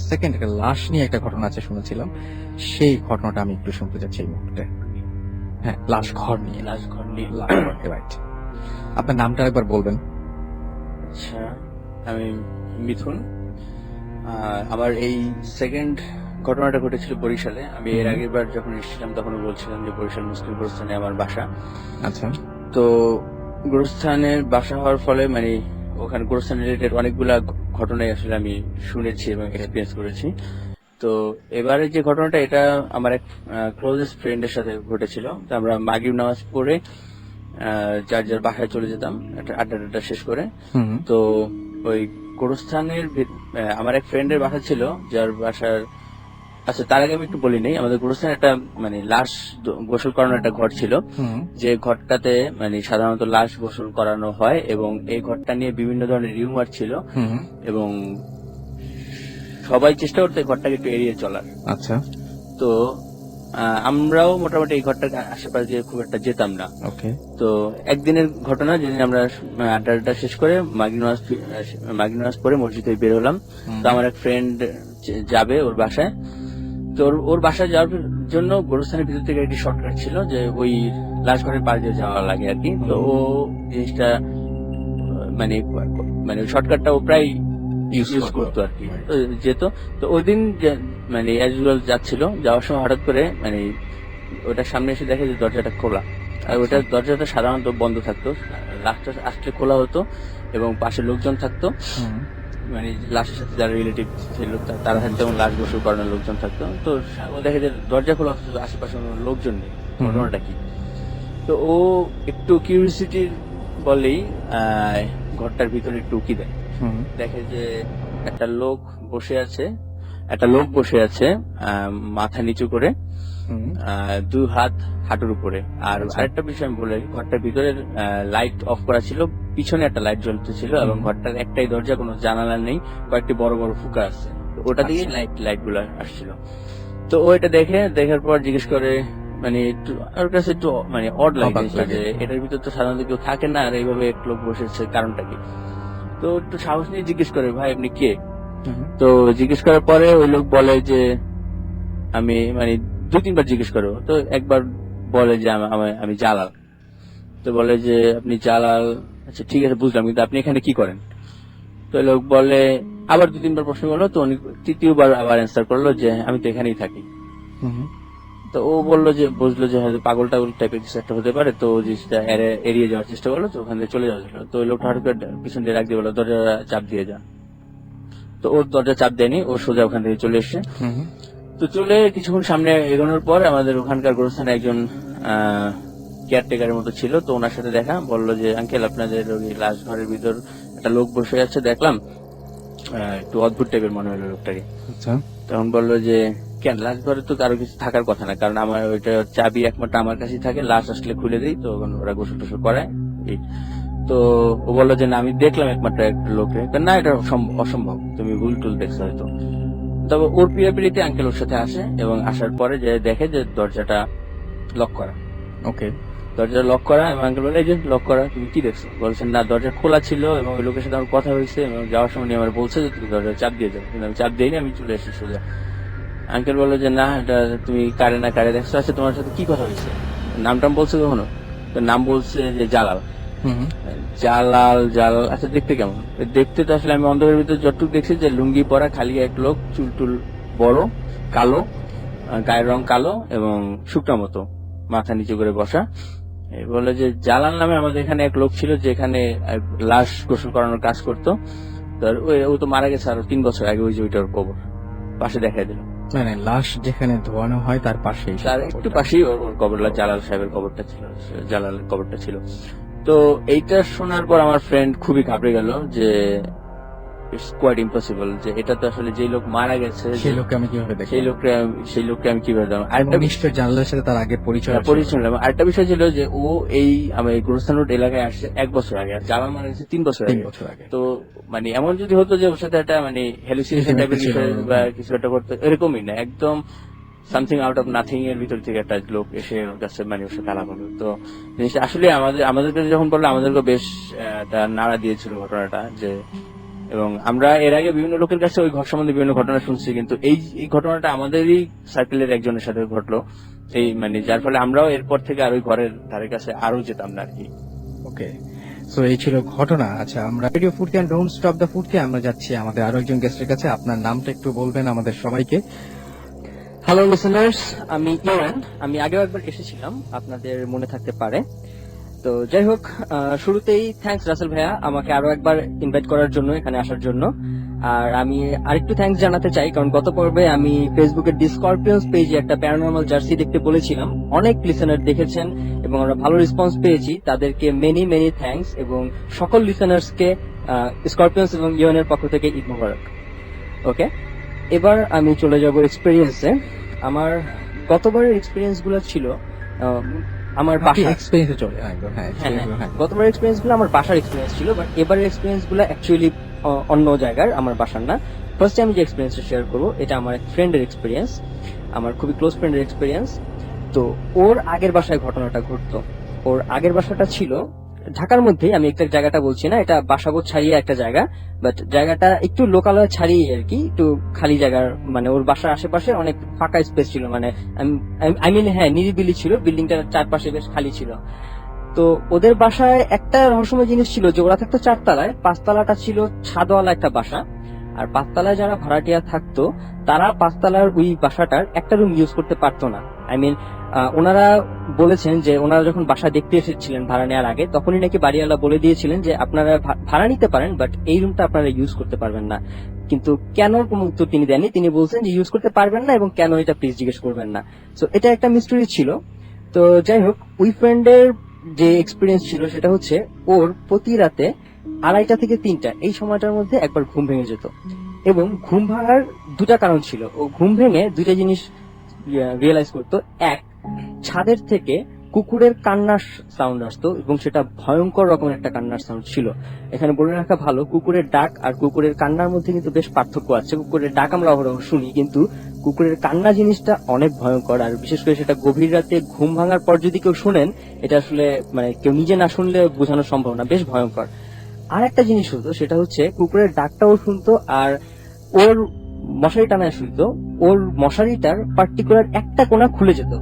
সেকেন্ড একটা লাশ নিয়ে একটা ঘটনা আছে শুনেছিলাম, সেই ঘটনাটা আমি একটু শুনতে চাচ্ছি এই মুহূর্তে। হ্যাঁ, লাশ ঘর নিয়ে। রাইট, আপনার নামটা একবার বলবেন? আচ্ছা, আমি মিথুন। আমার এই সেকেন্ড ঘটনাটা ঘটেছিল বরিশালে। আমি এর আগের বার যখন এসেছিলাম তখন বলছিলাম যে বরিশাল মুসলিম গোরস্থানে আমার বাসা। আচ্ছা। তো গোরস্থানের বাসা হওয়ার ফলে মানে ওখানে গোরস্থান রিলেটেড অনেকগুলা ঘটনাই আসলে আমি শুনেছি এবং এক্সপিরিয়েন্স করেছি। তো এবারে যে ঘটনাটা, এটা আমার এক ক্লোজেস্ট ফ্রেন্ডের সাথে ঘটেছিল। তো আমরা মাগরিব নামাজ পড়ে যার যার বাসায় চলে যেতাম একটা আড্ডা শেষ করে। হুম তো ওই গোরস্থানের আমার এক ফ্রেন্ডের বাসা ছিল, যার বাসার, আচ্ছা তার আগে আমি একটু বলি নেই, আমাদের গোরস্থানে একটা মানে লাশ গোসল করানোর একটা ঘর ছিল, হুম যে ঘরটাতে মানে সাধারণত লাশ গোসল করানো হয়, এবং এই ঘরটা নিয়ে বিভিন্ন ধরনের রিউমার ছিল, হুম এবং সবাই চেষ্টা করতো এই ঘরটাকে একটু এড়িয়ে চলার। আচ্ছা তো আমরাও মোটামুটি এই ঘরটার আশেপাশে দিয়ে খুব একটা যেতাম না। ওকে তো একদিনের ঘটনা, যেদিন আমরা আড্ডাটা শেষ করে মাগরিব নামাজ পড়ে মসজিদে বের হলাম। তো আমার এক ফ্রেন্ড যাবে ওর বাসায়। তো ওর বাসায় যাওয়ার জন্য গোরস্থানের ভিতর থেকে একটি শর্টকাট ছিল, যে ওই লাশ ঘরের পাশ দিয়ে যাওয়া লাগে আর কি। তো ও জিনিসটা মানে মানে শর্টকাটটা ও প্রায় ইউজ করতো আর কি, তো যেত। তো ওই দিন মানে অ্যাজ ইউজুয়াল যাচ্ছিল, যাওয়ার সময় হঠাৎ করে মানে ওটার সামনে এসে দেখে যে দরজাটা খোলা, আর ওটা দরজাটা সাধারণত বন্ধ থাকতো, লাশটা আসলে খোলা হতো এবং পাশে লোকজন থাকতো, হুম মানে লাশের সাথে যারা রিলেটিভ ছিল তারা থাকতো এবং লাশ গোসল করানোর লোকজন থাকতো। তো ও দেখে যে দরজা খোলা হতো, আশেপাশে কোনো লোকজন নেই, ঘটনাটা কি। তো ও একটু কিউরিয়াসিটির বলেই ঘরটার ভিতরে একটু উকি দেয়, হুম দেখে যে একটা লোক বসে আছে, মাথা নিচু করে, হুম দুই হাত হাঁটুর উপরে। আর আরেকটা বিষয় আমি বলে, ঘরটার ভিতরে লাইট অফ করা ছিল, পিছনে একটা লাইট জ্বলতেছিল, এবং ঘরটার একটাই দরজা, কোনো জানালা নেই, কয়েকটি বড় বড় ফুকা আছে, তো ওটা দিয়ে লাইট গুলো আসছিল। তো ও এটা দেখার পর জিজ্ঞেস করে, মানে একটু ওর কাছে একটু মানে অড লাগে যে এটার ভিতর তো সাধারণত কেউ থাকে না, আর এইভাবে এক লোক বসেছে, কারণটা কি। তো একটু সাহস নিয়ে জিজ্ঞেস করে, ভাই আপনি কে? তো জিজ্ঞেস করার পরে ওই লোক বলে যে আমি, মানে 2-3 বার জিজ্ঞেস করো। তো একবার বলে যে আমি জালাল। তো বলে যে আপনি জালাল, আচ্ছা ঠিক আছে বুঝলাম, কিন্তু আপনি এখানে কি করেন? তো ওই লোক বলে, আবার 2-3 বার প্রশ্ন করলো, তো উনি তৃতীয়বার আবার অ্যান্সার করলো যে আমি তো এখানেই থাকি। হুম তো ও বুঝলো যে হয়তো পাগল টাগল টাইপের কিছু একটা হতে পারে, তো জিনিসটা এড়িয়ে যাওয়ার চেষ্টা করলো, তো ওখান থেকে চলে যাওয়া ছিল। তো ওই লোকটা হঠাৎ করে পিছন দিয়ে রাখ দিয়ে বললো দরজা চাপ দিয়ে যা। তো ওর দরজা চাপ দেয়নি, ও সোজা ওখান থেকে চলে এসছে। হুম তো চলে কিছুক্ষণ সামনে এগোনোর পর আমাদের ওখানকার গোরস্থানে একজন কেয়ারটেকারের মতো ছিল, তো ওনার সাথে দেখা, বললো যে আঙ্কেল আপনাদের ওই লাশ ঘরের ভিতর একটা লোক বসে আছে দেখলাম, একটু অদ্ভুত টাইপের মনে হলো লোকটাকে। আচ্ছা তখন বললো যে কেন, লাশ ঘরে তো কারো কিছু থাকার কথা না, কারণ আমার ওইটা চাবি একমাত্র আমার কাছেই থাকে, লাশ আসলে খুলে দিই, তো ওরা গোসল টোসল করায়। তো ও বললো যে না আমি দেখলাম একমাত্র একটা লোকে, না এটা অসম্ভব, তুমি ভুল টুল দেখছো হয়তো। তবে ওর পিড়াপিড়িতে আঙ্কেল ওর সাথে আসে, এবং আসার পরে যে দেখে যে দরজাটা লক করা, ওকে দরজা লক করা, এবং আঙ্কেল বলে এই যে লক করা, তুমি কি দেখছো? বলছেন না দরজা খোলা ছিল, এবং ওই লোকের সাথে আমার কথা হয়েছে, এবং যাওয়ার সময় আমার বলছে যে তুমি দরজা চাপ দিয়ে যাও, কিন্তু আমি চাপ দিইনি, আমি চলে এসেছি সোজা। আঙ্কেল বললো যে না এটা তুমি কারে দেখছো, আচ্ছা তোমার সাথে কি কথা হয়েছে, নাম বলছে কখনো? তো নাম বলছে যে জালাল। হুম জালাল, আচ্ছা দেখতে কেমন? দেখতে তো আসলে আমি অন্ধকারের ভিতরে যতটুকু দেখছি যে লুঙ্গি পরা খালি এক লোক, চুল বড়, কালো, গায়ের রং কালো, এবং শুকনা মতো, মাথা নিচু করে বসা। বলে যে জালাল নামে আমাদের এখানে এক লোক ছিল, যেখানে লাশ গোসল করানোর কাজ করতো, ও তো মারা গেছে আরো 3 বছর আগে, ওই যে ওইটার কবর পাশে দেখাই দিল, মানে লাশ যেখানে ধোয়ানো হয় তার পাশেই তার একটু পাশেই ওর কবরটা, জালাল সাহেবের কবরটা ছিল, জালালের কবরটা ছিল। তো এইটা শোনার পর আমার ফ্রেন্ড খুবই ঘাবড়ে গেল যে ইটস কোয়াইট ইম্পসিবল, যে এটা তো আসলে যে লোক মারা গেছে সেই লোককে আমি কিভাবে দেখি, সেই লোককে আমি কিভাবে দেখলাম। আরেকটা নিশ্চয় জানলার সাথে তার আগে পরিচয় নিলাম। আরেকটা বিষয় ছিল যে ও এই আমার গুরুস্থান রোড এলাকায় আসছে 1 বছর আগে, আর জালাল মারা গেছে 3 বছর আগে। তো মানে এমন যদি হতো যে ওর সাথে একটা মানে হ্যালুসিনেশন টাইপের বিষয় বা কিছু একটা করতো, এরকমই না, একদম সামথিং আউট অফ নাথিং এর ভিতর থেকে একটা লোক এসে ওর কাছে মানে ওর সাথে আলাপ হলো। তো জিনিসটা আসলে আমাদের কাছে যখন বললো, আমাদেরকে বেশ নাড়া দিয়েছিল ঘটনাটা, যে এবং আমরা এর আগে বিভিন্ন লোকের কাছে ওই ঘর সম্বন্ধে বিভিন্ন ঘটনা শুনছি, কিন্তু এই ঘটনাটা আমাদেরই সার্কেলের একজনের সাথে ঘটলো, এই মানে যার ফলে আমরাও এরপর থেকে আর ওই ঘরের ধারে কাছে আরো যেতাম না আর কি। ওকে, সো এই ছিল ঘটনা। আচ্ছা, আমরা রেডিও ফুর্তি এন্ড ডোন্ট স্টপ দ্য ফুর্তি আমরা যাচ্ছি আমাদের আরো একজন গেস্টের কাছে। আপনার নামটা একটু বলবেন আমাদের সবাইকে। হ্যালো লিসেনার্স, আমি ইরান। আমি আগেও একবার এসেছিলাম, আপনাদের মনে থাকতে পারে। তো যাই হোক, শুরুতেই থ্যাঙ্কস রাসেল ভাইয়া আমাকে আরো একবার ইনভাইট করার জন্য, এখানে আসার জন্য। আর আমি আরেকটু থ্যাঙ্কস জানাতে চাই, কারণ গত পর্বে আমি ফেসবুকের ডিসকর্পিয়ন্স পেজে একটা প্যারানর্মাল জার্সি দেখতে বলেছিলাম। অনেক লিসেনার দেখেছেন এবং আমরা ভালো রেসপন্স পেয়েছি, তাদেরকে মেনি মেনি থ্যাঙ্কস, এবং সকল লিসেনার্সকে স্করপিয়ন্স এবং ইউএনের পক্ষ থেকে ঈদ মোবারক। ওকে, এবার আমি চলে যাব এক্সপেরিয়েন্সে। আমার গতবারের এক্সপেরিয়েন্স গুলো ছিল আমার বাসা এক্সপেরিয়েন্সে চলে একদম। হ্যাঁ, হ্যাঁ, experience, হ্যাঁ। গতবার এক্সপিরিয়েন্স গুলো আমার বাসার এক্সপিরিয়েন্স ছিল, বাট এবারের এক্সপিরিয়েন্স গুলো অ্যাকচুয়ালি অন্য জায়গার, আমার বাসার না। ফার্স্টে আমি যে এক্সপিরিয়েন্সটা শেয়ার করবো, এটা আমার এক ফ্রেন্ডের এক্সপিরিয়েন্স, আমার খুবই ক্লোজ ফ্রেন্ডের এক্সপিরিয়েন্স। তো ওর আগের বাসায় ঘটনাটা ঘটতো। ওর আগের বাসাটা ছিল ঢাকার মধ্যেই, আমি একটা জায়গাটা বলছি না, এটা বাসাবোধ ছাড়িয়ে একটা জায়গা, বাট জায়গাটা একটু লোকালয় ছাড়িয়ে আর কি, একটু খালি জায়গার, মানে ওর বাসার আশেপাশে অনেক ফাঁকা স্পেস ছিল, মানে আই মিন হ্যাঁ নিরিবিলি ছিল, বিল্ডিংটার চারপাশে বেশ খালি ছিল। তো ওদের বাসায় একটা রহস্যময় জিনিস ছিল যে ওরা থাকতো 4 তলায়, 5 তলাটা ছিল ছাদওয়ালা একটা বাসা, আর 5 তলায় যারা ভাড়াটিয়া থাকতো তারা 5 তলার ওই বাসাটার একটা রুম ইউজ করতে পারতো না। আই মিন ওনারা বলেছেন যে ওনারা যখন বাসা দেখতে এসেছিলেন ভাড়া নেওয়ার আগে, তখনই নাকি বাড়িওয়ালা বলে দিয়েছিলেন যে আপনারা ভাড়া নিতে পারেন, বাট এই রুমটা আপনারা ইউজ করতে পারবেন না। কিন্তু কেন কোনো উত্তর তিনি দেননি, তিনি বলছেন যে ইউজ করতে পারবেন না এবং কেন এটা প্লিজ জিজ্ঞেস করবেন না। সো এটা একটা মিস্ট্রি ছিল। তো যাই হোক, ওই ফ্রেন্ডের যে এক্সপিরিয়েন্স ছিল সেটা হচ্ছে ওর প্রতি রাতে 2:30 থেকে 3টা এই সময়টার মধ্যে একবার ঘুম ভেঙে যেত, এবং ঘুম ভাঙার দুটা কারণ ছিল। ও ঘুম ভেঙে দুইটা জিনিস রিয়েলাইজ করতো। এক, ছাদের থেকে কুকুরের কান্নার সাউন্ড আসতো, এবং সেটা ভয়ঙ্কর রকমের একটা কান্নার সাউন্ড ছিল। এখানে বলে রাখা ভালো, কুকুরের ডাক আর কুকুরের কান্নার মধ্যে কিন্তু বেশ পার্থক্য আছে। কুকুরের ডাক আমরা অহরহ শুনি, কিন্তু কুকুরের কান্না জিনিসটা অনেক ভয়ঙ্কর, আর বিশেষ করে সেটা গভীর রাতে ঘুম ভাঙার পর যদি কেউ শুনেন, এটা আসলে মানে কেউ নিজে না শুনলে বোঝানো সম্ভব না, বেশ ভয়ঙ্কর। আর একটা জিনিস হতো, সেটা হচ্ছে কুকুরের ডাকটাও শুনতো, আর ওর মশারি টানায় শুনতো। ওর মশারিটার পার্টিকুলার একটা কোণা খুলে যেত,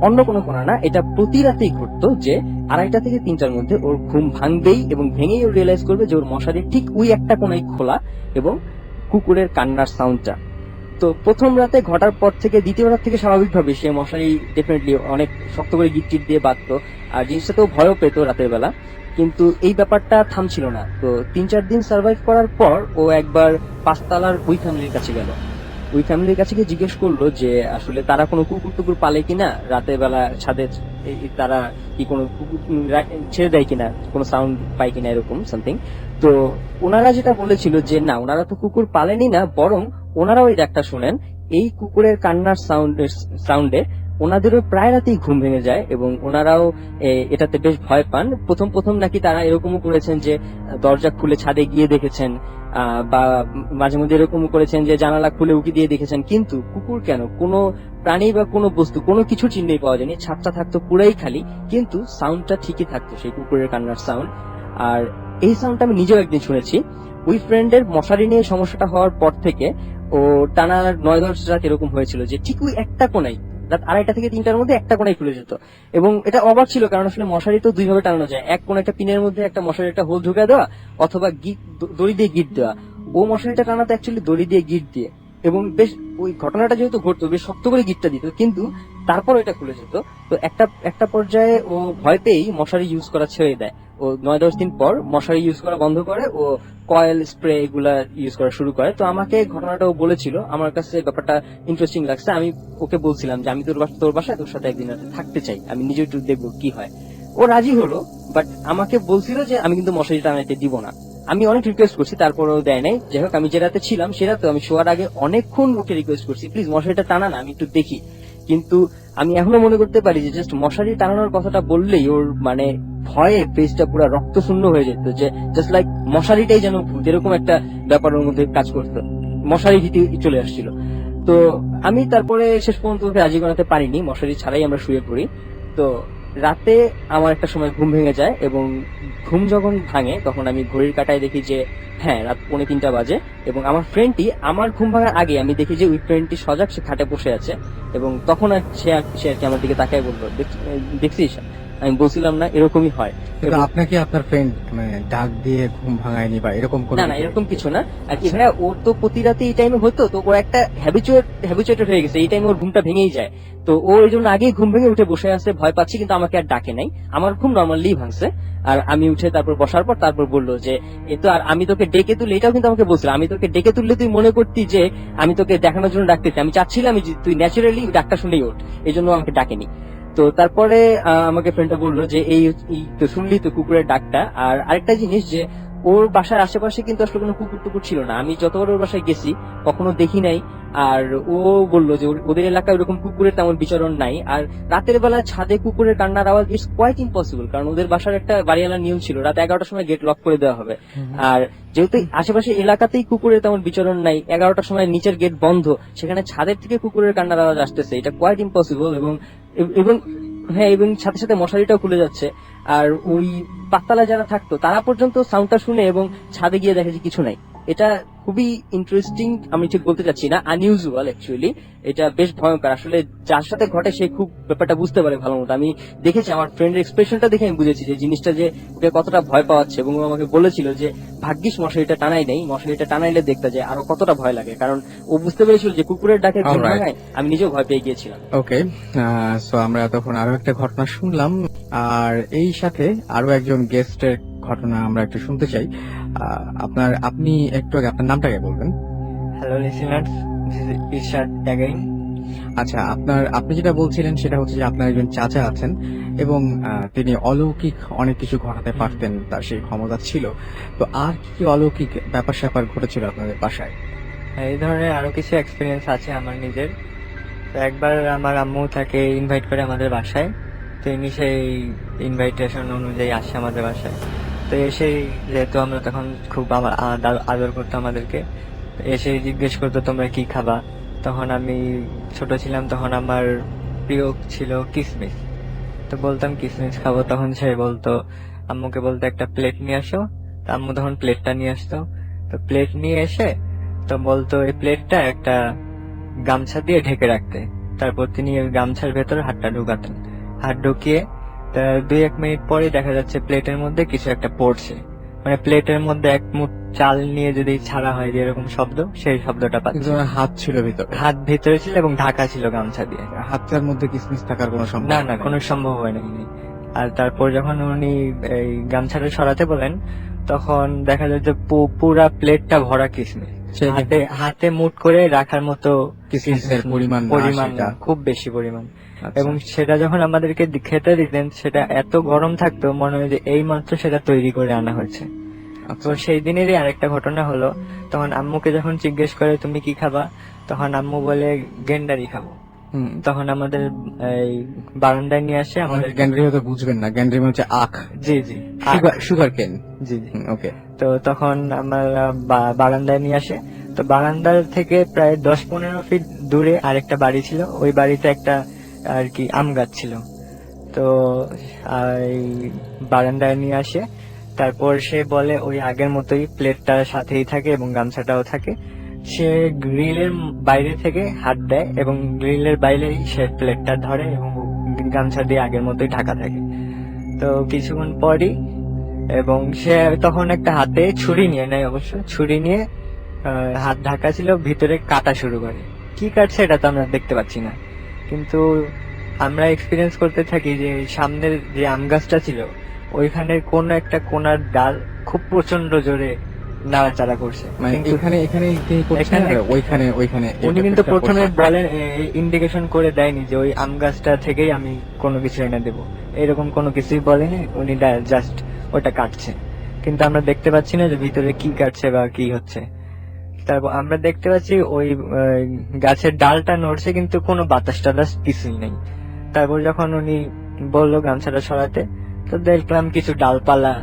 অন্য কোনো কোণা না। এটা প্রতি রাতেই ঘটতো যে 2:30 থেকে 3টার মধ্যে ওর ঘুম ভাঙবেই, এবং ভেঙেই ও রিয়েলাইজ করবে যে ওর মশারির ঠিক ওই একটা কোণাই খোলা, এবং কুকুরের কান্নার সাউন্ডটা। তো প্রথম রাতে ঘটার পর থেকে দ্বিতীয় রাত থেকে স্বাভাবিকভাবে সে মশারি ডেফিনেটলি অনেক শক্ত করে গিট দিয়ে বাঁধতো, আর জিনিসটাতেও ভয়ও পেতো রাতের বেলা। কিন্তু এই ব্যাপারটা থামছিল না। তো 3-4 দিন সার্ভাইভ করার পর ও একবার 5 তলার ওই ফ্যামিলির কাছে গেল। ওই ফ্যামিলির কাছে গিয়ে জিজ্ঞেস করলো যে আসলে তারা কোনো কুকুর টুকুর পালে কিনা, রাতের বেলা ছাদে তারা কি কোনো কুকুর ছেড়ে দেয় কিনা, কোনো সাউন্ড পায় কিনা, এরকম সামথিং। তো ওনারা যেটা বলেছিল যে না, ওনারা তো কুকুর পালেনি না, বরং ওনারাও এই ডাকটা শোনেন। এই কুকুরের কান্নার সাউন্ডে ওনাদেরও প্রায় রাতেই ঘুম ভেঙে যায়, এবং ওনারাও এটাতে বেশ ভয় পান। প্রথম নাকি তারা এরকমও করেছেন যে দরজা খুলে ছাদে গিয়ে দেখেছেন, বা মাঝে মধ্যে এরকম করেছেন যে জানালা খুলে উকি দিয়ে দেখেছেন, কিন্তু কুকুর কেন, কোনো প্রাণী বা কোনো বস্তু, কোনো কিছু চিহ্নই পাওয়া যায়নি। ছাদটা থাকতো পুরাই খালি, কিন্তু সাউন্ডটা ঠিকই থাকতো, সেই কুকুরের কান্নার সাউন্ড। আর এই সাউন্ডটা আমি নিজেও একদিন শুনেছি। ওই ফ্রেন্ডের মশারি নিয়ে সমস্যাটা হওয়ার পর থেকে ও টানা 9-10 রাত এরকম হয়েছিল যে ঠিক ওই একটা কোণাই, রাত 2:30 থেকে 3টার মধ্যে একটা কোণাই খুলে যেত। এবং এটা অবাক ছিল, কারণ আসলে মশারি তো দুইভাবে টানানো যায়, এক কোণ একটা পিনের মধ্যে একটা মশারি একটা হোল ঢুকে দেওয়া, অথবা দড়ি দিয়ে গিট দেওয়া। ও মশারিটা টানাতে অ্যাকচুয়ালি দড়ি দিয়ে গিট দিয়ে, এবং বেশ ওই ঘটনাটা যেহেতু ঘটতো বেশ শক্ত করে গিটটা দিত, কিন্তু তারপর এটা খুলে যেত। তো একটা পর্যায়ে ও ভয় পেয়েই মশারি ইউজ করা ছেড়ে দেয়। ও 9-10 দিন পর মশারি ইউজ করা বন্ধ করে, ও কয়েল স্প্রে এগুলা ইউজ করা শুরু করে। তো আমাকে ঘটনাটা ও বলেছিল, আমার কাছে ব্যাপারটা ইন্টারেস্টিং লাগছে। আমি ওকে বলছিলাম যে আমি তোর বাসায় তোর সাথে একদিন রাতে থাকতে চাই, আমি নিজে একটু দেখবো কি হয়। ও রাজি হলো, বাট আমাকে বলছিল যে আমি কিন্তু মশারি টানাইতে দিব না। আমি অনেক রিকোয়েস্ট করছি, তারপরেও দেয় নাই। যাই হোক, আমি যে রাতে ছিলাম সে রাতে আমি শোয়ার আগে অনেকক্ষণ ওকে রিকোয়েস্ট করছি, প্লিজ মশারিটা টানা না, আমি একটু দেখি। কিন্তু আমি এখনো মনে করতে পারি যে জাস্ট মশারি টানানোর কথাটা বললেই ওর মানে ভয়ে ফেসটা পুরো রক্তশূন্য হয়ে যেত, যে জাস্ট লাইক মশারিটাই যেন ভূত, এরকম একটা ব্যাপার ওর মধ্যে কাজ করতো, মশারি ভীতি চলে আসছিল। তো আমি তারপরে শেষ পর্যন্ত ওকে রাজি করাতে পারিনি, মশারি ছাড়াই আমরা শুয়ে পড়ি। তো রাতে আমার একটা সময় ঘুম ভেঙে যায়, এবং ঘুম যখন ভাঙে তখন আমি ঘড়ির কাঁটায় দেখি যে হ্যাঁ রাত 2:45 বাজে, এবং আমার ফ্রেন্ডটি, আমার ঘুম ভাঙার আগে আমি দেখি যে ওই ফ্রেন্ডটি সজাগ, সে খাটে বসে আছে, এবং তখন সে আর কি আমার দিকে তাকায় বললো, দেখছিস আমি বলছিলাম না এরকমই হয়। কিন্তু আপনাকে আপনার ফ্রেন্ড মানে ডাক দিয়ে ঘুম ভাঙায়নি বা এরকম কোনো না না এরকম কিছু না আর কি ভাইয়া, ওর তো প্রতি রাতে এই টাইমে হতো, তো ও একটা হ্যাবিচুয়েটেড হয়ে গেছে, এই টাইমে ওর ঘুমটা ভেঙেই যায়। তো ও এই জন্য আগেই ঘুম ভেঙে উঠে বসে আছে, ভয় পাচ্ছে, কিন্তু আমাকে আর ডাকে নাই। আমার ঘুম নর্মালি ভাঙছে, আর আমি উঠে তারপর বসার পর তারপর বললো যে এ তো, আর আমি তোকে ডেকে তুলে, এটাও কিন্তু আমাকে বলছিল, আমি তোকে ডেকে তুললে তুই মনে করতি যে আমি তোকে দেখানোর জন্য ডাকতেছি, আমি চাচ্ছিলাম যে তুই ন্যাচারালি ডাকটা শুনেই ওঠ, এই জন্য আমাকে ডাকেনি। তো তারপরে আমাকে ফ্রেন্ডটা বললো যে এই তো শুনলি তো কুকুরের ডাকটা। আর আরেকটা জিনিস যে ওর বাসার আশেপাশে কিন্তু আসলে কোনো কুকুর টুকুর ছিল না, আমি যতবার ওর বাসায় গেছি কখনো দেখি নাই। আর ও বললো যে ওদের এলাকায় ওরকম কুকুরের তেমন বিচরণ নাই। আর রাতের বেলা ছাদে কুকুরের কান্নার আওয়াজ ইটস কোয়াইট ইম্পসিবল, কারণ ওদের বাসার একটা বাড়িওয়ালার নিয়ম ছিল রাত 11টার সময় গেট লক করে দেওয়া হবে। আর যেহেতু আশেপাশে এলাকাতেই কুকুরের তেমন বিচরণ নাই, 11টার সময় নিচের গেট বন্ধ, সেখানে ছাদের থেকে কুকুরের কান্নার আওয়াজ আসতেছে, এটা কোয়াইট ইম্পসিবল। এবং এবং হ্যাঁ, এবং সাথে সাথে মশারিটাও খুলে যাচ্ছে। আর ওই পাঁচতলা যারা থাকতো তারা পর্যন্ত সাউন্ডটা শুনে এবং ছাদে গিয়ে দেখে যে কিছু নাই। এটা খুবই ইন্টারেস্টিং, আমি ঠিক বলতে চাচ্ছি না, আনইউজুয়াল অ্যাকচুয়ালি। এটা বেশ ভয়ঙ্কর, আসলে যার সাথে ঘটে সে খুব ব্যাপারটা বুঝতে পারে ভালো মতো। আমি দেখেছি, আমার ফ্রেন্ডের এক্সপ্রেশনটা দেখে আমি বুঝেছি যে জিনিসটা যে ওকে কতটা ভয় পাওয়াচ্ছে। এবং ও আমাকে বলেছিল যে ভাগ্যিস মশারিটা টানাই নেই, মশারিটা টানাইলে দেখতে যায় আরো কতটা ভয় লাগে, কারণ ও বুঝতে পেরেছিল যে কুকুরের ডাকে ঘুম Alright. ভাঙায় আমি নিজেও ভয় পেয়ে গিয়েছিলাম। ওকে, সো আমরা তখন আরো একটা ঘটনা শুনলাম, আর এই সাথে আরো একজন গেস্টের ঘটনা আমরা একটু শুনতে চাই। আপনি একটু আগে আপনার নামটাকে বলবেন। Hello listeners, this is Ershad again. আচ্ছা, আপনি যেটা বলছিলেন সেটা হচ্ছে যে আপনার একজন চাচা আছেন এবং তিনি অলৌকিক অনেক কিছু ঘটাতে পারতেন, তার সেই ক্ষমতা ছিল। তো আর কি অলৌকিক ব্যাপার স্যাপার ঘটেছিল আপনাদের বাসায়? এই ধরনের আরো কিছু এক্সপিরিয়েন্স আছে আমার নিজের। তো একবার আমার আম্মু তাকে ইনভাইট করে আমাদের বাসায়, তো ইনি সেই ইনভাইটেশন অনুযায়ী আসে আমাদের বাসায়। তো এসে, যেহেতু আমরা তখন খুব আদর করতো আমাদেরকে, তো এসে জিজ্ঞেস করতো তোমরা কি খাবা। তখন আমি ছোট ছিলাম, তখন আমার প্রিয় ছিল কিসমিস, তো বলতাম কিসমিস খাবো। তখন সে বলতো, আম্মুকে বলতো একটা প্লেট নিয়ে আসো, তো আম্মু তখন প্লেটটা নিয়ে আসতো। তো প্লেট নিয়ে এসে তো বলতো এই প্লেটটা একটা গামছা দিয়ে ঢেকে রাখতে। তারপর তিনি ওই গামছার ভেতর হাতটা ঢুকাতেন, হাত ঢুকিয়ে 2-1 মিনিট পরে দেখা যাচ্ছে প্লেটের মধ্যে কিছু একটা পড়ছে, মানে প্লেটের মধ্যে এক মুঠ চাল নিয়ে যদি ছাড়া হয় যে এরকম শব্দ, সেই শব্দটা কিন্তু পাচ্ছে। ওনার হাত ছিল ভিতরে, হাত ভিতরে ছিল এবং ঢাকা ছিল গামছা দিয়ে। হাতটার মধ্যে কিসমিস থাকার কোনো না সম্ভাবনা না, নেই। কোনো সম্ভব হয় না। আর তারপর যখন উনি এই গামছাটা সরাতে বলেন, তখন দেখা যায় যে পুরা প্লেটটা ভরা কিসমিস, সেই হাতে মুঠ করে রাখার মতো কিসমিসের পরিমাণ না পরিমাণ সেটা। খুব বেশি পরিমাণ। আচ্ছা। এবং সেটা যখন আমাদেরকে খেতে দিতেন, সেটা এত গরম থাকতো মনে হয় যে এই মাত্র সেটা তৈরি করে আনা হয়েছে। তো আচ্ছা, সেই দিনেরই আরেকটা ঘটনা হলো, তখন আম্মুকে যখন জিজ্ঞেস করে তুমি কি খাবা, তখন আম্মু বলে গেন্ডারি খাবো। হুম। তখন আমাদের এই বারান্দায় নিয়ে আসে আমাদের। গ্যান্ড্রি হয়তো বুঝবেন না, গ্যান্ড্রি হচ্ছে আখ, জি জি, সুগার কেন। জি জি। ওকে। তো তখন আমার বারান্দায় নিয়ে আসে। তো বারান্দার থেকে প্রায় 10-15 ফিট দূরে আরেকটা বাড়ি ছিল, ওই বাড়িতে একটা আর কি আম গাছ ছিল। তো এই বারান্দায় নিয়ে আসে, তারপর সে বলে ওই আগের মতোই প্লেটটা সাথেই থাকে এবং গামছাটাও থাকে। সে গ্রিলের বাইরে থেকে হাত দেয় এবং গ্রিলের বাইরেই সে প্লেটটা ধরে এবং গামছা দিয়ে আগের মতোই ঢাকা থাকে। তো কিছুক্ষণ পরই, এবং সে তখন একটা হাতে ছুরি নিয়ে নেয়, অবশ্য ছুরি নিয়ে হাত ঢাকা ছিল, ভিতরে কাটা শুরু করে। কি কাটছে এটা তো আমরা দেখতে পাচ্ছি না, কিন্তু আমরা এক্সপিরিয়েন্স করতে থাকি যে সামনের যে আম গাছটা ছিল ওইখানে কোন একটা কোনার ডাল খুব প্রচন্ড জোরে নাড়াচাড়া করছে। মানে কিন্তু এখানে এখানে কি করছেন, এখানে- আর ওইখানে উনি কিন্তু প্রথমে বলেন, ইন্ডিকেশন করে দেয়নি যে ওই আম গাছটা থেকেই আমি কোনো কিছু এনে দেবো, এরকম কোনো কিছুই বলেনি। উনি জাস্ট ওটা কাটছে, কিন্তু আমরা দেখতে পাচ্ছি না যে ভিতরে কি কাটছে বা কি হচ্ছে। তারপর আমরা দেখতে পাচ্ছি ওই গাছের ডালটা নড়ছে, কিন্তু কোনো বাতাস টাতাস কিছুই নেই। তারপর যখন উনি বললো গামছাটা সরাতে, তো দেখলাম কিছু ডালপালা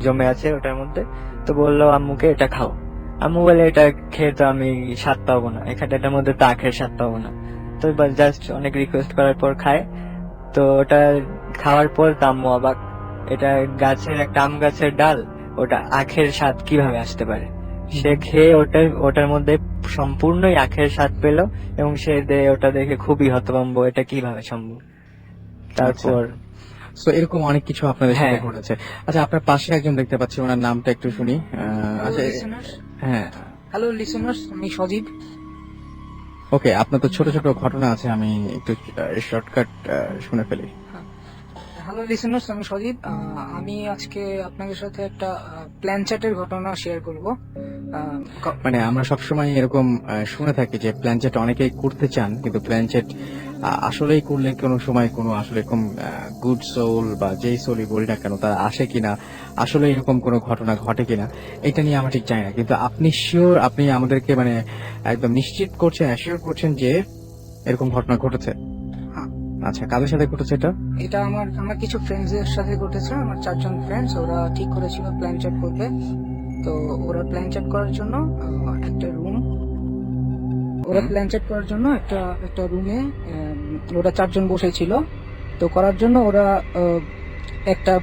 জমে আছে ওটার মধ্যে। তো বললো আম্মুকে এটা খাও। আম্মু বলে এটা খেয়ে তো আমি স্বাদ পাবো না, এটার মধ্যে তো আখের স্বাদ পাবো না। তো জাস্ট অনেক রিকোয়েস্ট করার পর খায়। তো ওটা খাওয়ার পর তো আম্মু অবাক, এটা গাছের একটা আম গাছের ডাল, ওটা আখের স্বাদ কিভাবে আসতে পারে। সে খেয়ে ওটার মধ্যে সম্পূর্ণই আখের স্বাদ পেলো এবং সে ওটা দেখে খুবই হতভম্ব, এটা কিভাবে সম্ভব। তারপর সো এরকম অনেক কিছু আপনাদের সাথে হ্যাঁ। ঘটেছে। আচ্ছা, আপনার পাশে একজন দেখতে পাচ্ছি, ওনার নামটা একটু শুনি। আচ্ছা, হ্যাঁ, হ্যালো লিসেনার্স, আমি সজীব। ওকে, আপনার তো ছোট ছোট ঘটনা আছে, আমি একটু শর্টকাট শুনে ফেলি। হ্যালো লিসেনার্স, আমি সজীব। আমি আজকে আপনাদের সাথে একটা প্ল্যান চ্যাটের ঘটনা শেয়ার করব। মানে আমরা সবসময় এরকম শুনে থাকি যে প্ল্যান চ্যাট অনেকেই করতে চান, কিন্তু প্ল্যান চ্যাট আসলেই করলে কোনো সময় কোনো আসলে এরকম গুড সোল বা যেই সোলই বলি না কেন তারা আসে কিনা, আসলে এরকম কোনো ঘটনা ঘটে কিনা, এটা নিয়ে আমরা ঠিক জানি না। কিন্তু আপনি শিওর, আপনি আমাদেরকে মানে একদম নিশ্চিত করছেন, অ্যাসিওর করছেন যে এরকম ঘটনা ঘটেছে? হ্যাঁ। আচ্ছা, কাদের সাথে ঘটেছে এটা? এটা আমার কিছু ফ্রেন্ডসদের সাথে ঘটেছে। আমার 4 জন ফ্রেন্ডস, ওরা ঠিক করেছিল প্ল্যান চ্যাট করবে। তো ওরা প্ল্যান চ্যাট করার জন্য একটা রুম ওরা প্ল্যান চ্যাট করার জন্য একটা রুমে ওরা 4 জন বসেছিল। তো করার জন্য ওরা একটা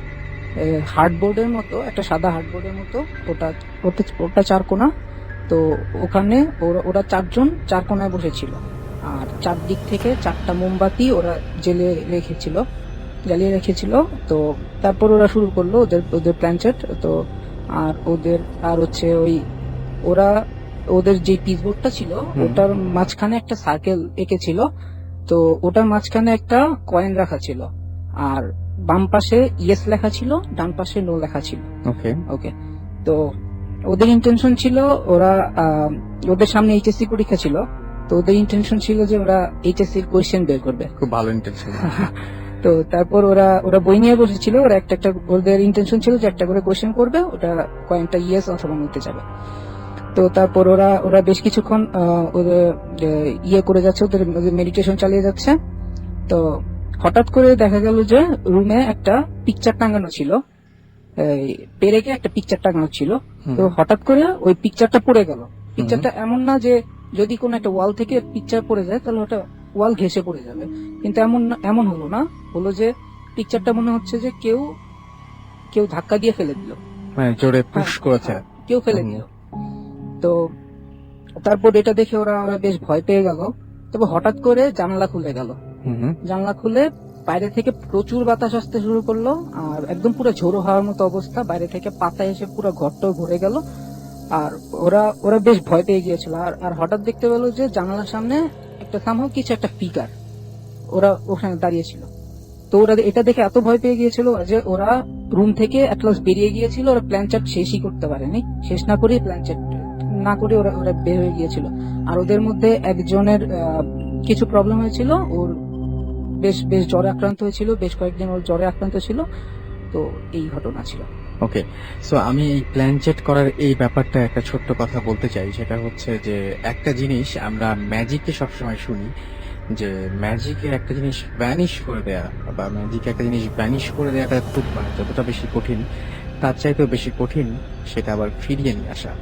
হার্ডবোর্ডের মতো, একটা সাদা হার্ডবোর্ডের মতো, ওটা ওটা 4 কোণা। তো ওখানে ওরা 4 জন 4 কোণায় বসেছিল, আর চারদিক থেকে 4টা মোমবাতি ওরা জ্বালিয়ে রেখেছিল। তো তারপর ওরা শুরু করলো ওদের প্ল্যান চ্যাট। তো আর হচ্ছে ওদের যে পিসবোর্ডটা ছিল ওটার মাঝখানে একটা সার্কেল এঁকেছিল। তো ওটার মাঝখানে একটা কয়েন রাখা ছিল, আর বাম পাশে ইয়েস লেখা ছিল, ডান পাশে নো লেখা ছিল। ওকে, ওকে। তো ওদের ইন্টেনশন ছিল, ওদের সামনে এইচএসসি পরীক্ষা ছিল। তো ওদের ইন্টেনশন ছিল যে ওরা এইচএসসি কোয়েশ্চেন বের করবে। খুব ভালো ইন্টেনশন। তো তারপর ওরা বই নিয়ে বসেছিল। ওরা ওদের ইন্টেনশন ছিল যে একটা করে কোয়েশ্চেন করবে, ওটা কয়েনটা ইয়েস অথবা নোতে যাবে। তো তারপর ওরা বেশ কিছুক্ষণ ওদের ইয়ে করে যাচ্ছে, ওদের মেডিটেশন চালিয়ে যাচ্ছে। তো হঠাৎ করে দেখা গেল যে রুমে একটা পিকচার টাঙানো ছিল, পেরেকে একটা পিকচার টাঙানো ছিল। তো হঠাৎ করে ওই পিকচারটা পড়ে গেল। পিকচারটা এমন না যে যদি কোনো একটা ওয়াল থেকে পিকচার পড়ে যায় তাহলে ওটা ওয়াল ঘেঁষে পড়ে যাবে, কিন্তু এমন হলো না। হলো যে পিকচারটা মনে হচ্ছে যে কেউ ধাক্কা দিয়ে ফেলে দিল, মানে জোরে পুশ করেছে। কেউ ফেলে দিল। তো তারপর এটা দেখে ওরা বেশ ভয় পেয়ে গেল। তবে হঠাৎ করে জানালা খুলে গেল। জানলা খুলে বাইরে থেকে প্রচুর বাতাস আসতে শুরু করলো, আর একদম পুরো ঝোড়ো হওয়ার মতো অবস্থা। বাইরে থেকে পাতা এসে পুরো ঘরটাও ভরে গেল, আর ওরা বেশ ভয় পেয়ে গিয়েছিল। আর হঠাৎ দেখতে পেলো যে জানালার সামনে একটা কিছু একটা ফিগার ওরা ওখানে দাঁড়িয়ে ছিল। তো ওরা এটা দেখে এত ভয় পেয়ে গিয়েছিল যে ওরা রুম থেকে অ্যাটলাস্ট বেরিয়ে গিয়েছিল। ওরা প্ল্যান চ্যাট শেষই করতে পারেনি, শেষ না করে প্ল্যান চ্যাট না করে ওরা বের হয়ে গিয়েছিল। আর ওদের মধ্যে একজনের কিছু প্রবলেম হয়েছিল, ওর বেশ জ্বরে আক্রান্ত হয়েছিল, বেশ কয়েকদিন ওর জ্বরে আক্রান্ত ছিল। তো এই ঘটনা ছিল। ওকে, সো আমি এই প্ল্যান চেট করার এই ব্যাপারটা একটা ছোট্ট কথা বলতে চাই। সেটা হচ্ছে যে একটা জিনিস আমরা ম্যাজিকে সবসময় শুনি যে ম্যাজিকের একটা জিনিস ভ্যানিশ করে দেয়া, বা ম্যাজিক একটা জিনিস ভ্যানিশ করে দেওয়াটা খুব মানে যতটা বেশি কঠিন তার চাইতেও বেশি কঠিন সেটা আবার ফিরিয়ে নিয়ে আসা।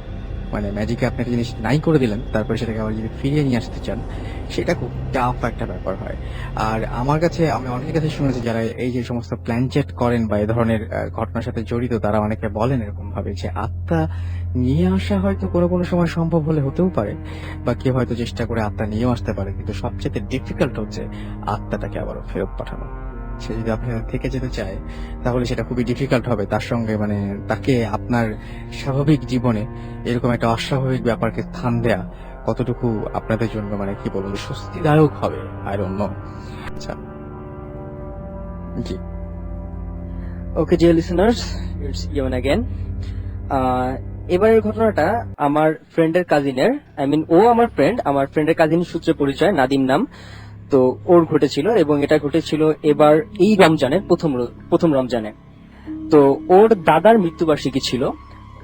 মানে ম্যাজিকে আপনি একটা জিনিস নাই করে দিলেন, তারপরে সেটাকে আবার যদি ফিরিয়ে নিয়ে আসতে চান, সেটা খুব টাফ একটা ব্যাপার হয়। আর আমি অনেকের কাছে শুনেছি যারা এই যে সমস্ত প্ল্যান চেট করেন বা এই ধরনের ঘটনার সাথে জড়িত, তারা অনেকে বলেন এরকম ভাবে যে আত্মা নিয়ে আসা হয়তো কোনো কোনো সময় সম্ভব হলে হতেও পারে, বা কেউ হয়তো চেষ্টা করে আত্মা নিয়েও আসতে পারে, কিন্তু সবচেয়ে ডিফিকাল্ট হচ্ছে আত্মাটাকে আবারও ফেরত পাঠানো। সে যদি আপনার থেকে যেতে চায় তাহলে সেটা খুবই ডিফিকাল্ট হবে। তার সঙ্গে মানে তাকে আপনার স্বাভাবিক জীবনে এরকম একটা অস্বাভাবিক ব্যাপারকে স্থান দেয়া কতটুকু আপনাদের জন্য মানে কি বলবো স্বস্তিদায়ক হবে, আই ডোন্ট নো। আচ্ছা, জি, okay dear listeners, it's Ian again. এবারের ঘটনাটা আমার ফ্রেন্ডের কাজিনের, ও আমার ফ্রেন্ডের কাজিনের সূত্রে পরিচয়, নাদিম নাম। তো ওর ঘটেছিল, এবং এটা ঘটেছিল এবার এই রমজানের প্রথম রমজানে। তো ওর দাদার মৃত্যুবার্ষিকী ছিল।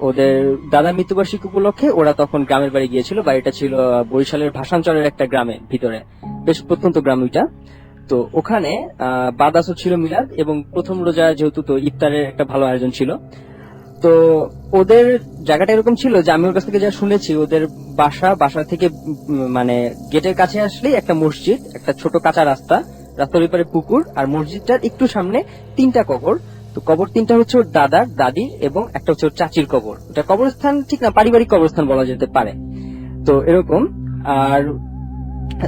ওদের দাদার মৃত্যুবার্ষিকী উপলক্ষে ওরা তখন গ্রামের বাড়ি গিয়েছিল। বাড়িটা ছিল বরিশালের ভাসানচরের একটা গ্রামে ভিতরে, বেশ প্রত্যন্ত গ্রাম ওইটা। তো ওখানে বাদাসও ছিল মিলাদ, এবং প্রথম রোজা যেহেতু, তো ইফতারের একটা ভালো আয়োজন ছিল। তো ওদের জায়গাটা এরকম ছিল যে আমি ওর কাছ থেকে যা শুনেছি, ওদের বাসা থেকে মানে গেটের কাছে আসলেই একটা মসজিদ, একটা ছোট কাঁচা রাস্তার ওই পারে পুকুর, আর মসজিদটার একটু সামনে 3টা কবর। তো কবর 3টা হচ্ছে ওর দাদার, দাদির, এবং একটা হচ্ছে ওর চাচির কবর। ওটা কবরস্থান ঠিক না, পারিবারিক কবরস্থান বলা যেতে পারে। তো এরকম। আর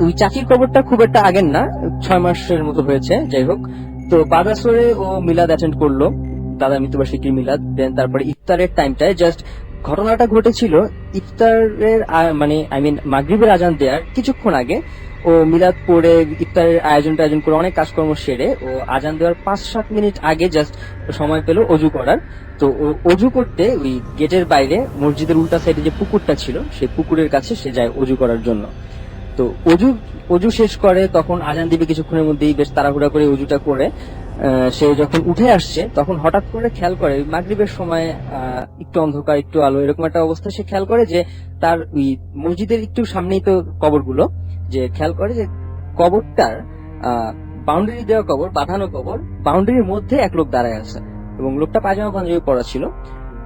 ওই চাচির কবরটা খুব একটা আগের না, 6 মাসের মতো হয়েছে, যাই হোক। তো 5 আসরে ও মিলাদ অ্যাটেন্ড করলো, দাদার মৃত্যুবার্ষিকীর মিলাদ। দেন তারপরে ইফতারের টাইমটায় জাস্ট ঘটনাটা ঘটেছিল ইফতারের মানে মাগরিবের আজান দেওয়ার কিছুক্ষণ আগে ও মিলাদ পড়ে ইফতারের আয়োজন করে অনেক কাজকর্ম সেরে ও আজান দেওয়ার 5-7 মিনিট আগে জাস্ট সময় পেল অজু করার। তো ও অজু করতে ওই গেটের বাইরে মসজিদের উল্টা সাইডে যে পুকুরটা ছিল সেই পুকুরের কাছে সে যায় অজু করার জন্য। তো অজু শেষ করে তখন আজান দিবে কিছুক্ষণের মধ্যেই, বেশ তাড়াহুড়া করে অজুটা করে সে যখন উঠে আসছে তখন হঠাৎ করে খেয়াল করে মাগরিবের সময় একটু অন্ধকার একটু আলো এরকম একটা অবস্থা, সে খেয়াল করে যে তার ওই মসজিদের একটু সামনেই তো কবরগুলো, যে খেয়াল করে যে কবরটার বাউন্ডারি দেওয়া কবর, বাঁধানো কবর, বাউন্ডারির মধ্যে এক লোক দাঁড়ায় আছে এবং লোকটা পায়জামা পাঞ্জাবি পরা ছিল।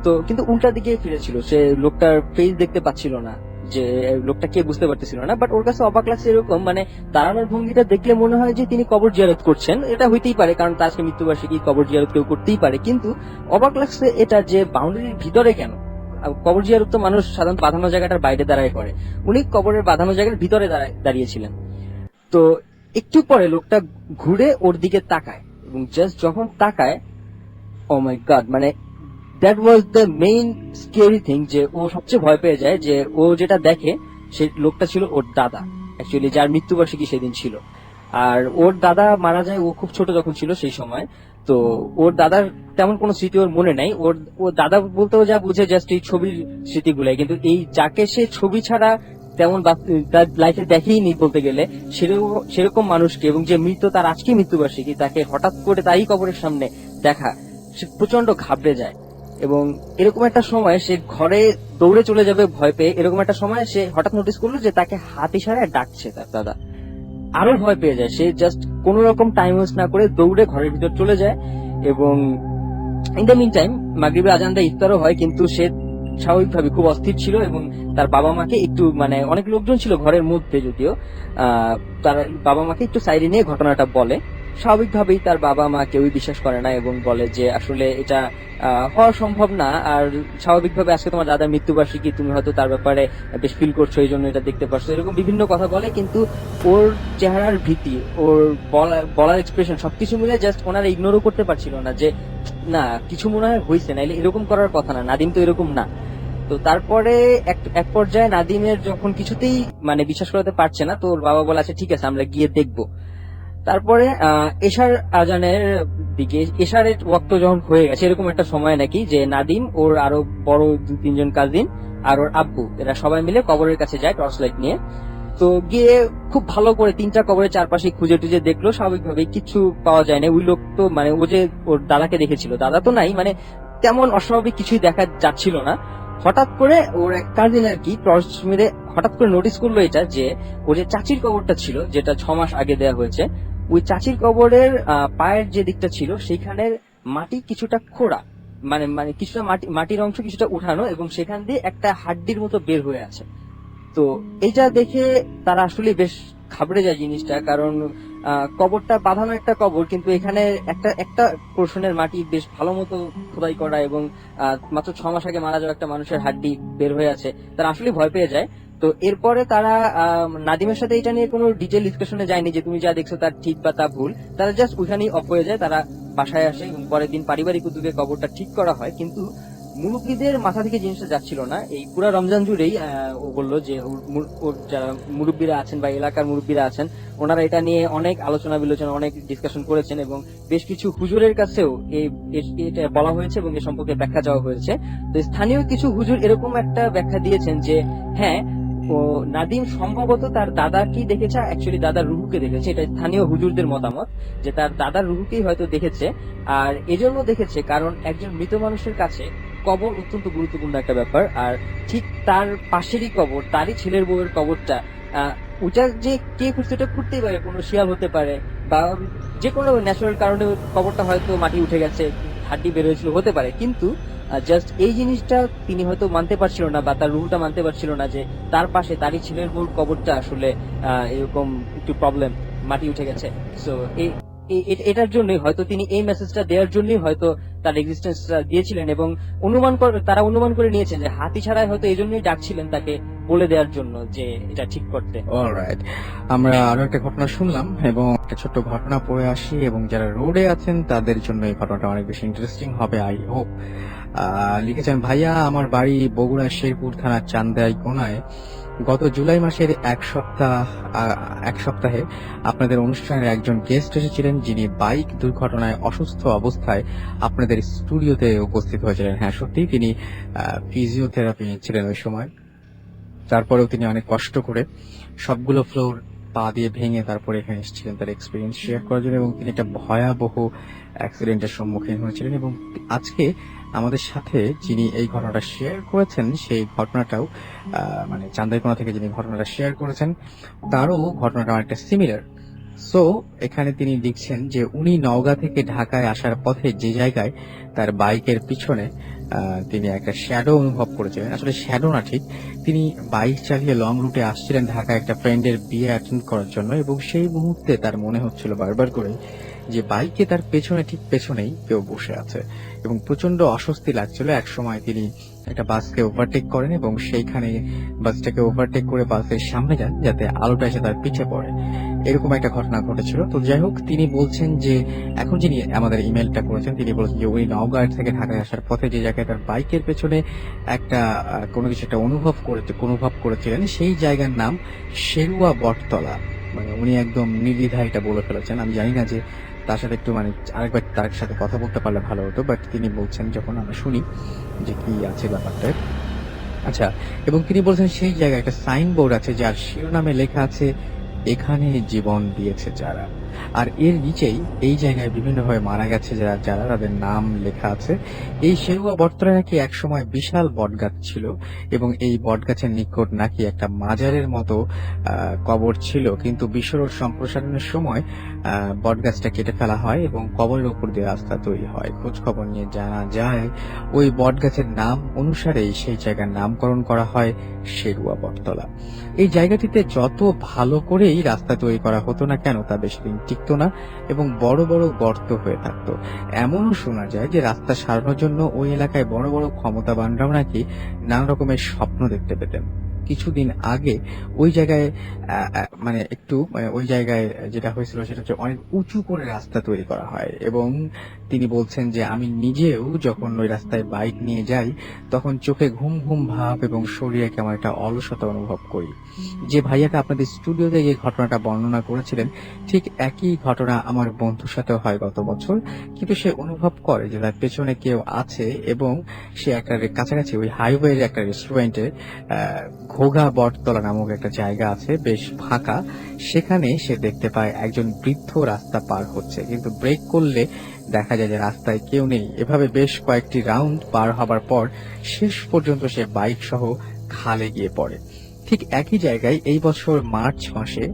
তো কিন্তু উল্টা দিকে ফিরেছিল, সে লোকটার ফেস দেখতে পাচ্ছিল না, যে লোকটা কে বুঝতে পারতেছিল না। বাট ওর কাছে অবাক লাগছে এরকম, মানে দাঁড়ানোর ভঙ্গিটা দেখলে মনে হয় যে তিনি কবর জিয়ারত করছেন। এটা হইতেই পারে কারণ তার আজকে মৃত্যুবার্ষিকী, কবর জিয়ারত কেউ করতেই পারে। কিন্তু অবাক লাগছে এটা যে বাউন্ডারির ভিতরে কেন, কবর জিয়ারত তো মানুষ সাধারণত বাঁধানো জায়গাটার বাইরে দাঁড়ায় করে, উনি কবরের বাঁধানো জায়গার ভিতরে দাঁড়িয়েছিলেন। তো একটু পরে লোকটা ঘুরে ওর দিকে তাকায় এবং জাস্ট যখন তাকায়, ও মাই গড, মানে that was the main scary thing, যে ও সবচেয়ে ভয় পেয়ে যায় যে ও যেটা দেখে সেই লোকটা ছিল ওর দাদা, অ্যাকচুয়ালি যার মৃত্যুবার্ষিকী সেদিন ছিল। আর ওর দাদা মারা যায় ও খুব ছোট যখন ছিল সেই সময়। তো ওর দাদার তেমন কোনো স্মৃতি ওর মনে নাই, ওর দাদা বলতেও যা বুঝে জাস্ট এই ছবির স্মৃতিগুলাই। কিন্তু এই যাকে সে ছবি ছাড়া তেমন তার লাইফে দেখেইনি বলতে গেলে, সেরকম মানুষকে, এবং যে মৃত তার আজকে মৃত্যুবার্ষিকী, তাকে হঠাৎ করে তারই কবরের সামনে দেখা, সে প্রচন্ড ঘাবড়ে যায়। এবং এরকম একটা সময় সে ঘরে দৌড়ে চলে যাবে ভয় পেয়ে, এরকম একটা সময় সে হঠাৎ নোটিস করলো যে তাকে হাত ইশারায় ডাকছে তার দাদা। আরো ভয় পেয়ে যায় সে, জাস্ট কোন রকম টাইম ওয়েস্ট না করে দৌড়ে ঘরের ভিতর চলে যায়। এবং ইন দ্য মিন টাইম মাগরিবের আজান দেয়, ইফতারও হয়, কিন্তু সে স্বাভাবিকভাবে খুব অস্থির ছিল এবং তার বাবা মাকে একটু, মানে অনেক লোকজন ছিল ঘরের মধ্যে যদিও, তার বাবা মাকে একটু সাইডে নিয়ে ঘটনাটা বলে। স্বাভাবিকভাবেই তার বাবা মা কেউই বিশ্বাস করে না এবং বলে যে আসলে এটা হওয়া সম্ভব না, আর স্বাভাবিকভাবে আজকে তোমার দাদার মৃত্যুবার্ষিকী, তুমি হয়তো তার ব্যাপারে বেশ ফিল করছো, এই জন্য এটা দেখতে পারছো, এরকম বিভিন্ন কথা বলে। কিন্তু ওর চেহারার ভীতি, ওর বলার এক্সপ্রেশন সবকিছু মিলে জাস্ট ওনারা ইগনোরও করতে পারছিল না যে না কিছু মনে হয় হয়েছে, নাইলে এরকম করার কথা না, নাদিম তো এরকম না। তো তারপরে এক পর্যায়ে নাদিমের যখন কিছুতেই মানে বিশ্বাস করাতে পারছে না, তো ওর বাবা বলে আচ্ছা ঠিক আছে আমরা গিয়ে দেখবো। তারপরে এশার আজানের দিকে, এশারের ওয়াক্ত যখন হয়ে গেছে এরকম একটা সময় নাকি, যে নাদিম, ওর আরো বড় 2-3 জন কাজিন আর ওর আব্বু, এরা সবাই মিলে কবরের কাছে যায় টর্চ লাইট নিয়ে। তো গিয়ে খুব ভালো করে 3টা কবরের চারপাশে খুঁজে টুজে দেখলো, স্বাভাবিকভাবে কিছু পাওয়া যায় না। ওই লোক তো মানে ও যে ওর দাদাকে দেখেছিল, দাদা তো নাই, মানে তেমন অস্বাভাবিক কিছুই দেখা যাচ্ছিল না। হঠাৎ করে ওর এক কাজিন আর কি টর্চ মেরে হঠাৎ করে নোটিস করলো এটা, যে ওর যে চাচির কবরটা ছিল যেটা 6 মাস আগে দেয়া হয়েছে, ওই চাচির কবরের পায়ের যে দিকটা ছিল সেইখানের মাটি কিছুটা খোঁড়া, মানে কিছুটা মাটির অংশ কিছুটা উঠানো এবং সেখান দিয়ে একটা হাড্ডির মতো বের হয়ে আছে। তো এটা দেখে তারা আসলে বেশ ঘাবড়ে যায় জিনিসটা, কারণ কবরটা বাঁধানো একটা কবর, কিন্তু এখানে একটা পোর্শনের মাটি বেশ ভালো মতো খোদাই করা এবং মাত্র 6 মাস আগে মারা যাওয়া একটা মানুষের হাড্ডি বের হয়ে আছে। তারা আসলে ভয় পেয়ে যায়। তো এরপরে তারা নাদিমের সাথে এটা নিয়ে কোনো ডিটেল ডিসকাশনে যায়নি যে তুমি যা দেখছো তার ঠিক বা তা ভুল, তারা জাস্ট ওখানেই অফ হয়ে যায়। তারা বাসায় আসে এবং পরের দিন পারিবারিক উদ্যোগে কবরটা ঠিক করা হয়। কিন্তু মুরব্বীদের মাথা থেকে জিনিসটা যাচ্ছিল না। এই পুরো রমজান জুড়েই ও বললো যে ওর যারা মুরব্বীরা আছেন বা এলাকার মুরব্বীরা আছেন, ওনারা এটা নিয়ে অনেক আলোচনা বিলোচনা, অনেক ডিসকাশন করেছেন এবং বেশ কিছু হুজুরের কাছেও এটা বলা হয়েছে এবং এ সম্পর্কে ব্যাখ্যা চাওয়া হয়েছে। তো স্থানীয় কিছু হুজুর এরকম একটা ব্যাখ্যা দিয়েছেন যে হ্যাঁ, ও নাদিম সম্ভবত তার দাদাকেই দেখেছে, অ্যাকচুয়ালি দাদার রুহুকে দেখেছে। এটা স্থানীয় হুজুরদের মতামত যে তার দাদার রুহুকেই হয়তো দেখেছে। আর এজন্য দেখেছে কারণ একজন মৃত মানুষের কাছে কবর অত্যন্ত গুরুত্বপূর্ণ একটা ব্যাপার, আর ঠিক তার পাশেরই কবর, তারই ছেলের বউয়ের কবরটা, ওটা যে কে খুঁজতে, ওটা খুঁজতেই পারে, কোনো শিয়াল হতে পারে বা যে কোনো ন্যাচারাল কারণে কবরটা হয়তো মাটি উঠে গেছে, হাড্ডি বের হয়েছিল, হতে পারে। কিন্তু জাস্ট এই জিনিসটা তিনি হয়তো মানতে পারছিল না বা তার রুলটা মানতে পারছিল না যে তার পাশে তারই ছেলের বউর কবরটা আসলে এরকম একটু প্রবলেম, মাটি উঠে গেছে। সো এটার জন্যই হয়তো তিনি এই মেসেজটা দেওয়ার জন্যই হয়তো তার এক্সিস্টেন্সটা দিয়েছিলেন, এবং তারা অনুমান করে নিয়েছে যে হাতি ছাড়াই হয়তো এই জন্যই ডাকছিলেন তাকে বলে দেওয়ার জন্য যে এটা ঠিক করতে। অলরাইট, আমরা আরো একটা ঘটনা শুনলাম এবং একটা ছোট্ট ঘটনা পড়ে আসি, এবং যারা রোডে আছেন তাদের জন্য এই ঘটনাটা অনেক বেশি ইন্টারেস্টিং হবে আই হোপ। লিখেছেন, ভাইয়া আমার বাড়ি বগুড়া শেরপুর থানার চান্দাই কোনায়। গত জুলাই মাসের এক সপ্তাহে আপনাদের অনুষ্ঠানের একজন গেস্ট এসেছিলেন, যিনি বাইক দুর্ঘটনায় অসুস্থ অবস্থায় আপনাদের স্টুডিওতে উপস্থিত হয়েছিলেন। হ্যাঁ সত্যি, তিনি ফিজিওথেরাপি নিচ্ছিলেন ওই সময়। তারপরেও তিনি অনেক কষ্ট করে সবগুলো ফ্লোর পা দিয়ে ভেঙে তারপরে এখানে এসেছিলেন তার এক্সপিরিয়েন্স শেয়ার করার জন্য, এবং তিনি একটা ভয়াবহ অ্যাক্সিডেন্টের সম্মুখীন হয়েছিলেন। এবং আজকে আমাদের সাথে যিনি এই ঘটনাটা শেয়ার করেছেন, সেই ঘটনাটাও মানে চান্দাইকোনা থেকে যিনি ঘটনাটা শেয়ার করেছেন তারও ঘটনাটা অনেকটা সিমিলার। সো এখানে তিনি লিখছেন যে উনি নওগাঁ থেকে ঢাকায় আসার পথে যে জায়গায় তার বাইকের পিছনে তিনি একটা শ্যাডো অনুভব করেছিলেন। আসলে শ্যাডো না ঠিক, তিনি বাইক চালিয়ে লং রুটে আসছিলেন ঢাকায় একটা ফ্রেন্ডের বিয়ে অ্যাটেন্ড করার জন্য, এবং সেই মুহূর্তে তার মনে হচ্ছিল বারবার করে যে বাইকে তার পেছনে ঠিক পেছনেই কেউ বসে আছে, এবং প্রচন্ড অস্বস্তি লাগছিল। এক সময় তিনি একটা বাসকে ওভারটেক করেন এবং সেইখানে বাসটাকে ওভারটেক করে বাসের সামনে যান যাতে আলোটা এসে তার পিছে পড়ে। এরকম একটা ঘটনা ঘটেছিল। তো যাই হোক, তিনি বলছেন যে এখন যিনি আমাদের ইমেলটা করেছেন তিনি বলছেন যে উনি নওগাঁ থেকে ঢাকায় আসার পথে যে জায়গায় তার বাইকের পেছনে একটা কোনো কিছু একটা অনুভব করেছিলেন, সেই জায়গার নাম শেরুয়া বটতলা। মানে উনি একদম নির্দ্বিধায় এটা বলে ফেলেছেন। আমি জানি না যে তার সাথে একটু মানে আরেকবার তার সাথে কথা বলতে পারলে ভালো হতো, বাট তিনি বলছেন যখন আমরা শুনি যে কি আছে ব্যাপারটা। আচ্ছা, এবং তিনি বলছেন সেই জায়গায় একটা সাইনবোর্ড আছে যার শিরোনামে লেখা আছে এখানে জীবন দিয়েছে যারা, আর এর নিচেই এই জায়গায় বিভিন্নভাবে মারা গেছে যারা তাদের নাম লেখা আছে। এই শেরুয়া বটতলায় নাকি একসময় বিশাল বটগাছ ছিল, এবং এই বটগাছের নিকট নাকি একটা মাজারের মতো কবর ছিল, কিন্তু বিশ্ব রোড সম্প্রসারণের সময় বটগাছটা কেটে ফেলা হয় এবং কবরের উপর দিয়ে রাস্তা তৈরি হয়। খোঁজ খবর নিয়ে জানা যায় ওই বটগাছের নাম অনুসারেই সেই জায়গার নামকরণ করা হয় শেরুয়া বটতলা। এই জায়গাটিতে যত ভালো করেই রাস্তা তৈরি করা হতো না কেন তা বেশি দিন টিকতো না, এবং বড় বড় গর্ত হয়ে থাকতো। এমনও শোনা যায় যে রাস্তা সারানোর জন্য ওই এলাকায় বড় বড় ক্ষমতাবানরাও নাকি নানা রকমের স্বপ্ন দেখতে পেতেন। কিছুদিন আগে ওই জায়গায় মানে ওই জায়গায় যেটা হয়েছিল সেটা হচ্ছে অনেক উঁচু করে রাস্তা তৈরি করা হয়, এবং তিনি বলছেন যে আমি নিজেও যখন ওই রাস্তায় বাইক নিয়ে যাই তখন চোখে ঘুম ঘুম ভাব এবং শরীরে কেমন একটা অলসতা অনুভব করি। যে ভাইয়াটা আপনাদের স্টুডিওতে যে ঘটনাটা বর্ণনা করেছিলেন ঠিক একই ঘটনা আমার বন্ধুর সাথেও হয় গত বছর, কিন্তু সে অনুভব করে যে তার পেছনে কেউ আছে, এবং সে একটা কাছাকাছি ওই হাইওয়ের একটা রেস্টুরেন্টে ঘোঘা বটতলা নামক একটা জায়গা আছে বেশ ফাঁকা, সেখানে সে দেখতে পায় একজন বৃদ্ধ রাস্তা পার হচ্ছে, কিন্তু ব্রেক করলে দেখা যায় যে রাস্তায় কেউ নেই। এভাবে বেশ কয়েকটি রাউন্ড পার হবার পর শেষ পর্যন্ত সে বাইক সহ খালে গিয়ে পড়ে। ঠিক একই জায়গায় এই বছর মার্চ মাসে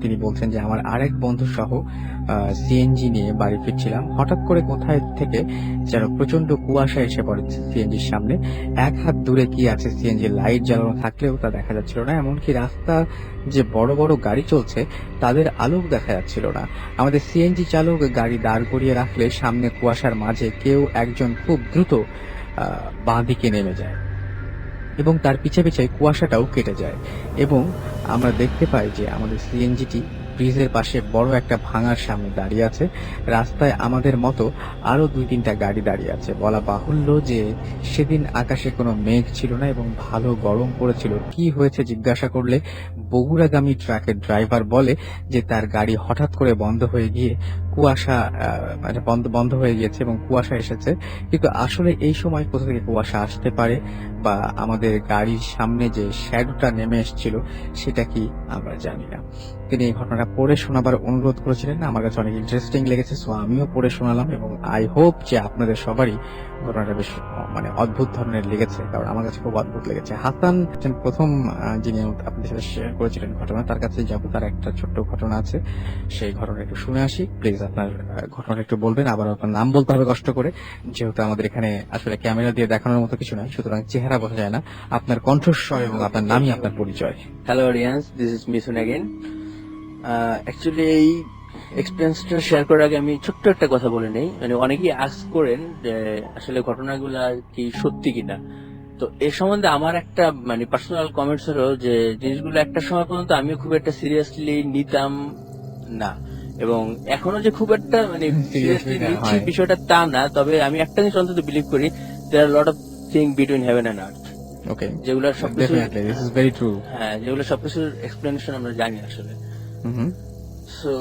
তিনি বলছেন যে আমার আরেক বন্ধু সহ সিএনজি নিয়ে বাড়ি ফিরছিলাম, হঠাৎ করে কোথায় থেকে যেন প্রচন্ড কুয়াশা এসে পড়ে সিএনজির সামনে। এক হাত দূরে কি আছে সিএনজি লাইট জ্বালানো থাকলেও তা দেখা যাচ্ছিল না, এমনকি রাস্তা যে বড় বড় গাড়ি চলছে তাদের আলো দেখা যাচ্ছিল না। আমাদের সিএনজি চালক গাড়ি দাঁড় করিয়ে রাখলে সামনে কুয়াশার মাঝে কেউ একজন খুব দ্রুত বাঁ দিকে নেমে যায় এবং তার পিছে পিছে কুয়াশাটাও কেটে যায়, এবং আমরা দেখতে পাই যে আমাদের সিএনজিটি ব্রিজের পাশে বড় একটা ভাঙার সামনে দাঁড়িয়ে আছে। রাস্তায় আমাদের মতো আরো 2-3টা গাড়ি দাঁড়িয়ে আছে। বলা বাহুল্য যে সেদিন আকাশে কোনো মেঘ ছিল না এবং ভালো গরম পড়েছিল। কি হয়েছে জিজ্ঞাসা করলে বগুড়াগামী ট্রাকের ড্রাইভার বলে যে তার গাড়ি হঠাৎ করে বন্ধ হয়ে গিয়ে কুয়াশা বন্ধ হয়ে গিয়েছে এবং কুয়াশা এসেছে, কিন্তু আসলে এই সময় কোথা থেকে কুয়াশা আসতে পারে বা আমাদের গাড়ির সামনে যে শ্যাডোটা নেমে এসেছিল সেটা কি আমরা জানি না। তিনি এই ঘটনাটা পড়ে শোনাবার অনুরোধ করেছিলেন, আমার কাছে অনেক ইন্টারেস্টিং লেগেছে, সো আমিও পড়ে শোনালাম, এবং আই হোপ যে আপনাদের সবারই ঘটনাটা বেশ মানে অদ্ভুত ধরনের লেগেছে, কারণ আমার কাছে খুব অদ্ভুত লেগেছে। হাসান প্রথম যিনি আপনাদের সাথে শেয়ার করেছিলেন ঘটনা, তার কাছে যাবো, তার একটা ছোট্ট ঘটনা আছে, সেই ঘটনা একটু শুনে আসি। প্লিজ আপনার ঘটনাটা একটু বলবেন, আবার আপনার নাম বলতে হবে কষ্ট করে, যেহেতু আমাদের এখানে আসলে ক্যামেরা দিয়ে দেখানোর মতো কিছু নয়, সুতরাং চেহারা বোঝা যায় না, আপনার কণ্ঠস্বর এবং আপনার নামই আপনার পরিচয়। Hello audience, this is Mithun again. Actually এই এক্সপিরিয়েন্সটা শেয়ার করার আগে আমি ছোট্ট একটা কথা বলে নেই, মানে অনেকেই আস্ক করেন যে আসলে ঘটনাগুলা কি সত্যি কিনা। তো এ সম্বন্ধে আমার একটা মানে পার্সোনাল কমেন্টস হলো যে জিনিসগুলো একটা সময় পর্যন্ত আমিও খুব একটা সিরিয়াসলি নিতাম না, এবং এখনো যে খুব একটা মানে সিরিয়াসলি নেওয়া নিচ্ছি হয়। বিষয়টা তা না। তবে আমি একটা জিনিস অন্তত বিলিভ করি, there are lot of thing between heaven and earth, okay, যেগুলো সবকিছু, definitely this is very true. হ্যাঁ যেগুলো সবকিছুর এক্সপ্লেনেশন আমরা জানি আসলে। হুম সো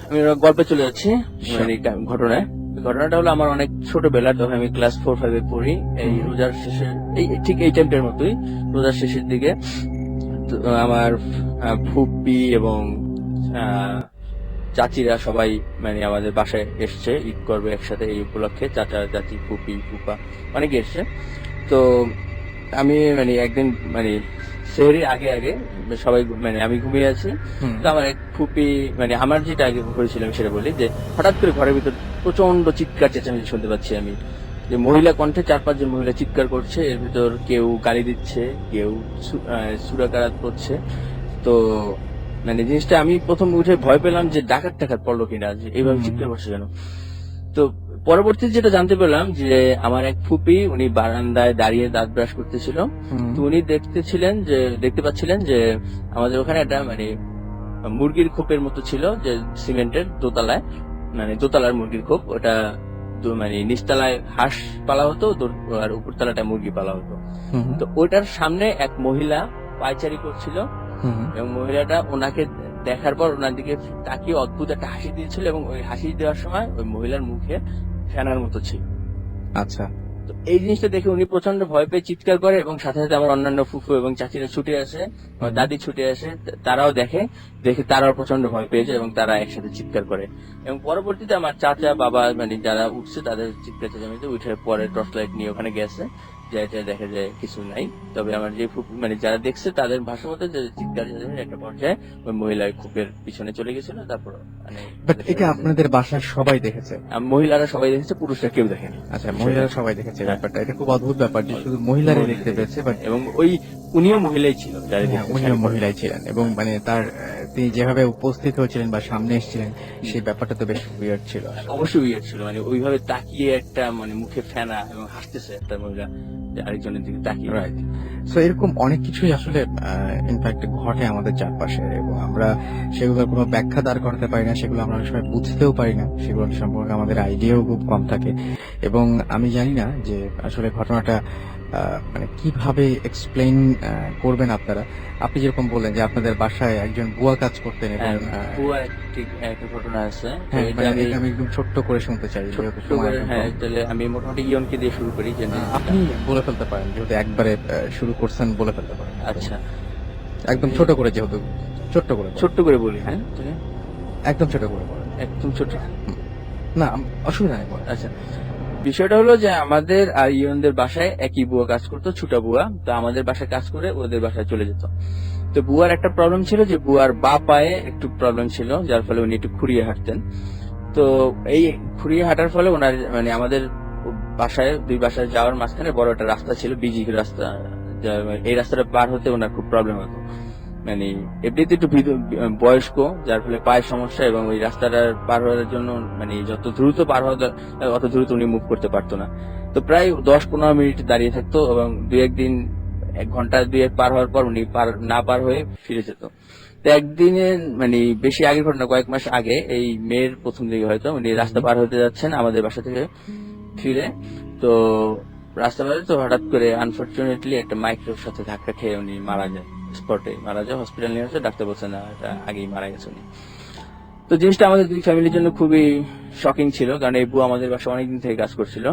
আমি গল্পে চলে যাচ্ছি, মানে ঘটনায়। ঘটনাটা হলো আমার অনেক ছোটবেলা, তখন আমি ক্লাস 4-5 পড়ি, এই রোজার শেষে, এই ঠিক এই টাইমটার মতোই রোজার শেষের দিকে। তো আমার ফুপি এবং চাচিরা সবাই মানে আমাদের বাসায় এসছে, ঈদ করবে একসাথে এই উপলক্ষে। চাচা চাচি ফুপি ফুপা অনেকে এসছে। তো আমি মানে একদিন মানে সেহরির আগে আগে সবাই মানে আমি ঘুমিয়ে আছি। তো আমার এক ফুপি, মানে আমার যেটা আগে হয়েছিল আমি সেটা বলি, যে হঠাৎ করে ঘরের ভিতর প্রচন্ড চিৎকার চেঁচামেচি শুনতে পাচ্ছি আমি, যে মহিলা কণ্ঠে 4-5 জন মহিলা চিৎকার করছে। এর ভিতর কেউ গালি দিচ্ছে, কেউ সুরাকারাত করছে। তো মানে জিনিসটা আমি প্রথম উঠে ভয় পেলাম যে ডাকাত টাকাত পড়লো কিনা, যে এইভাবে চিৎকার করছে কেন। তো পরবর্তীতে যেটা জানতে পেলাম যে আমার এক ফুপি, উনি বারান্দায় দাঁড়িয়ে দাঁত ব্রাশ করতেছিল। তো উনি দেখতে পাচ্ছিলেন যে আমাদের ওখানে একটা মানে মুরগির খোপের মতো ছিল, যে সিমেন্টের দোতলায়, মানে দোতলার মুরগির খোপ, ওটা তো মানে নিচতলায় হাঁস পালা হতো আর উপরতলাটা মুরগি পালা হতো। তো ওইটার সামনে এক মহিলা পায়চারি করছিল, এবং মহিলাটা ওনাকে দেখার পর ওনার দিকে তাকিয়ে অদ্ভুত একটা হাসি দিয়েছিল, এবং ওই হাসি দেওয়ার সময় ওই মহিলার মুখে ফেনার মতো ছিল। আচ্ছা, তো এই জিনিসটা দেখে উনি প্রচন্ড ভয় পেয়ে চিৎকার করে, এবং সাথে সাথে আমার অন্যান্য ফুফু এবং চাচিরা ছুটে আসে, আমার দাদি ছুটে আসে, তারাও দেখে তারাও প্রচন্ড ভয় পেয়েছে, এবং তারা একসাথে চিৎকার করে। এবং পরবর্তীতে আমার চাচা বাবা মানে যারা উঠছে তাদের চিৎকার চেঁচামেচিতে উঠে পরে টর্চ লাইট নিয়ে ওখানে গেছে, যাইতে দেখা যায় কিছু নাই। তবে আমার যে ফুফু মানে যারা দেখছে তাদের ভাষা মতে যে চিৎকার চেঁচামেচি একটা পর্যায়ে ওই মহিলার খুপের পিছনে চলে গেছিল। তারপর মানে বাট এটা আপনাদের বাসার সবাই দেখেছে? মহিলারা সবাই দেখেছে, পুরুষরা কেউ দেখেনি। আচ্ছা, মহিলারা সবাই দেখেছে ব্যাপারটা, এটা খুব অদ্ভুত ব্যাপার যে শুধু মহিলারাই দেখতে পেয়েছে। বাট এবং ওই উনিও মহিলাই ছিল, যারা দেখতে উনিও মহিলাই ছিলেন, এবং মানে তার তিনি যেভাবে উপস্থিত হয়েছিলেন বা সামনে এসেছিলেন সেই ব্যাপারটা তো বেশ উইয়ার্ড ছিল। অবশ্যই উইয়ার্ড ছিল, মানে ওইভাবে তাকিয়ে একটা মানে মুখে ফেনা এবং হাসতেছে একটা মহিলা আরেকজনের দিকে তাকিয়ে। রাইট। সো এরকম অনেক কিছুই আসলে ইনফ্যাক্ট ঘটে আমাদের চারপাশে, এবং আমরা সেগুলোর কোনো ব্যাখ্যা দাঁড় করতে পারি না, সেগুলো আমরা অনেক সময় বুঝতেও পারি না, সেগুলো সম্পর্কে আমাদের আইডিয়াও খুব কম থাকে। এবং আমি জানি না যে আসলে ঘটনাটা মানে কিভাবে এক্সপ্লেইন করবেন আপনারা। আপনি যেরকম বললেন যে আপনাদের বাসায় একজন বুয়া কাজ করতেন, এবং বুয়া ঠিক একটা ঘটনা আছে। হ্যাঁ, এটা মানে আমি এটা আমি একদম ছোট্ট করে শুনতে চাই, যেহেতু ছোট্ট সময় করে, এখন হ্যাঁ কম। তাহলে আমি মোটামুটি ইয়নকে দিয়ে শুরু করি যে আপনি বলে ফেলতে পারেন, যেহেতু একবারে শুরু করছেন, বলে ফেলতে পারেন। আচ্ছা একদম ছোট করে, যেহেতু ছোট্ট করে বলেন। ছোট্ট করে বলি। হ্যাঁ একদম ছোট করে বলেন। একদম ছোট। না, অসুবিধা নেই বলেন। আচ্ছা, বিষয়টা হলো যে আমাদের আর ইয়নদের বাসায় একই বুয়া কাজ করতো, ছোটা বুয়া। তো আমাদের বাসায় কাজ করে ওদের বাসায় চলে যেত। তো বুয়ার একটা প্রবলেম ছিল যে বুয়ার বা পায়ে একটু প্রবলেম ছিল, যার ফলে উনি একটু খুঁড়িয়ে হাঁটতেন। তো এই খুঁড়িয়ে হাঁটার ফলে ওনার মানে আমাদের বাসায় দুই বাসায় যাওয়ার মাঝখানে বড় একটা রাস্তা ছিল, বিজি রাস্তা। এই রাস্তাটা পার হতে ওনার খুব প্রবলেম হতো, মানে এমনিতে একটু বয়স্ক, যার ফলে পায়ের সমস্যা, এবং ওই রাস্তাটা পার হওয়ার জন্য মানে যত দ্রুত পার হওয়া অত দ্রুত উনি মুভ করতে পারতো না। তো প্রায় 10-15 মিনিট দাঁড়িয়ে থাকতো, এবং 2-1 দিন 1 ঘন্টা 2-1 পার হওয়ার পর উনি না পার হয়ে ফিরে যেত। তো একদিনে মানে বেশি আগের ঘটনা, কয়েক মাস আগে, এই মেয়ের প্রথম দিকে হয়তো উনি রাস্তা পার হতে যাচ্ছেন আমাদের বাসা থেকে ফিরে। তো রাস্তা পারে তো হঠাৎ করে আনফরচুনেটলি একটা মাইক্রোর সাথে ধাক্কা খেয়ে উনি মারা যায়, স্পটে মারা যায়। হসপিটাল নিয়ে আসে, ডাক্তার বলছে না, এটা আগেই মারা গেছে উনি। তো জিনিসটা আমাদের দুই ফ্যামিলির জন্য খুবই শকিং ছিল, কারণ এই বুয়া আমাদের বাসায় অনেকদিন থেকে কাজ করছিল।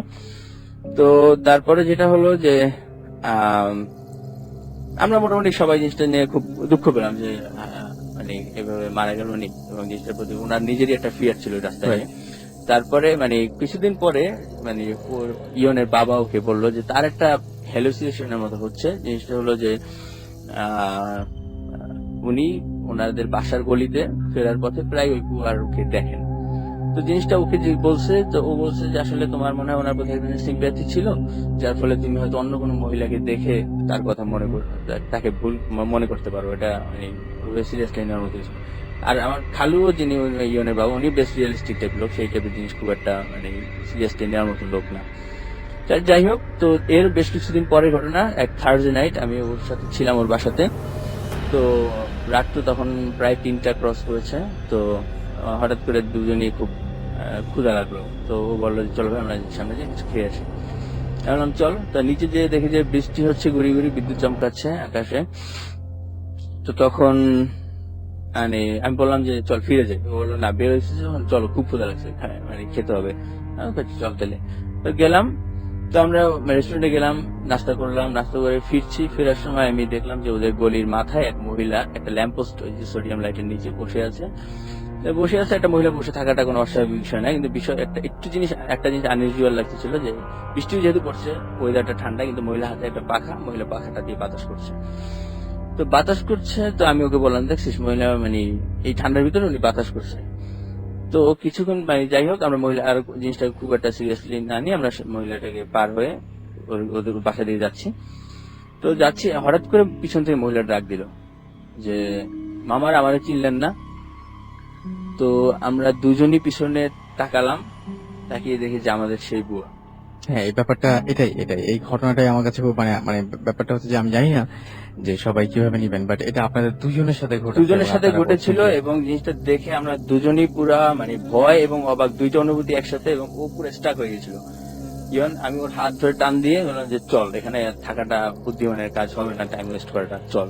তো তারপরে যেটা হলো যে আমরা মোটামুটি সবাই জিনিসটা নিয়ে খুব দুঃখ পেলাম যে মানে এভাবে মারা গেল উনি, এবং জিনিসটার প্রতি ওনার নিজেরই একটা ফিয়ার ছিল রাস্তায়। তারপরে মানে কিছুদিন পরে মানে ওর ইয়নের বাবা ওকে বললো যে তার একটা হ্যালুসিনেশনের মতো হচ্ছে। জিনিসটা হলো যে উনি ওনাদের বাসার গলিতে ফেরার পথে প্রায় ওই বুয়ার ওকে দেখেন। তো জিনিসটা ওকে যে বলছে, তো ও বলছে যে আসলে তোমার মনে হয় ওনার প্রতি এক ধরনের সিম্প্যাথি ছিল, যার ফলে তুমি হয়তো অন্য কোনো মহিলাকে দেখে তার কথা তাকে ভুল মনে করতে পারো। এটা মানে সিরিয়াসলি নেওয়ার মতো। আর আমার খালুও যিনি ইয়নের বাবা, উনি বেশ রিয়েলিস্টিক টাইপ লোক, সেই টাইপের জিনিস খুব একটা মানে সিরিয়াসলি নেওয়ার মতো লোক না। যাই হোক, তো এর বেশ কিছুদিন পরে ঘটনা, এক থার্সডে নাইট আমি ওর সাথে ছিলাম ওর বাসাতে। তো রাত তো তখন প্রায় 3টা ক্রস করেছে। তো হঠাৎ করে দুজনেই খুব ক্ষুধা লাগলো। তো ও বললো যে চলো ভাই আমরা সামনে যে কিছু খেয়ে আসি। আমি বললাম চল। তো নিচে যেয়ে দেখি যে বৃষ্টি হচ্ছে, গুড়ি গুড়ি বিদ্যুৎ চমকাচ্ছে আকাশে। তো তখন মানে আমি বললাম যে চল ফিরে যাই। ও বললো না, বের হয়েছে যখন চলো, খুব ক্ষুধা লাগছে, মানে খেতে হবে। আমি বলছি, চল তাহলে। তো গেলাম। তো আমরা রেস্টুরেন্টে গেলাম, নাস্তা করলাম, নাস্তা করে ফিরছি। ফেরার সময় আমি দেখলাম যে ওদের গলির মাথায় এক মহিলা একটা ল্যাম্পপোস্ট, ওই যে সোডিয়াম লাইটের নিচে বসে আছে। বসে আছে একটা মহিলা, বসে থাকাটা কোনো অস্বাভাবিক বিষয় না, কিন্তু বিষয় একটা জিনিস আনইউজুয়াল লাগতেছিল যে বৃষ্টিও যেহেতু পড়ছে, ওয়েদারটা ঠান্ডা, কিন্তু মহিলা হাতে একটা পাখা, মহিলা পাখাটা দিয়ে বাতাস করছে। তো বাতাস করছে, তো আমি ওকে বললাম দেখছিস মহিলা মানে এই ঠান্ডার ভিতরে উনি বাতাস করছে। তো কিছুক্ষণ মানে যাই হোক, আমরা মহিলা আর জিনিসটা খুব একটা সিরিয়াসলি না নিয়ে আমরা মহিলাটাকে পার হয়ে ওদের বাসা দিয়ে যাচ্ছি। তো যাচ্ছি, হঠাৎ করে পিছন থেকে মহিলা ডাক দিল যে মামার আমারে চিনলেন না? তো আমরা দুজনই পিছনে তাকালাম, তাকিয়ে দেখি যে আমাদের সেই বুয়া। হ্যাঁ, এই ব্যাপারটা এটাই এই ঘটনাটাই আমার কাছে খুব মানে মানে ব্যাপারটা হচ্ছে যে আমি জানি না যে সবাই কিভাবে নিবেন, বাট এটা আপনাদের দুজনের সাথে ঘটেছে। দুজনের সাথে আপনারা ঘটেছিল বলছেন যে- এবং জিনিসটা দেখে আমরা দুজনই পুরা মানে ভয় এবং অবাক, দুইটা অনুভূতি একসাথে, এবং ও পুরো স্টাক হয়ে গেছিল। ইভেন আমি ওর হাত ধরে টান দিয়ে বললাম যে চল, এখানে থাকাটা বুদ্ধিমানের কাজ হবে না, টাইম ওয়েস্ট করাটা, চল।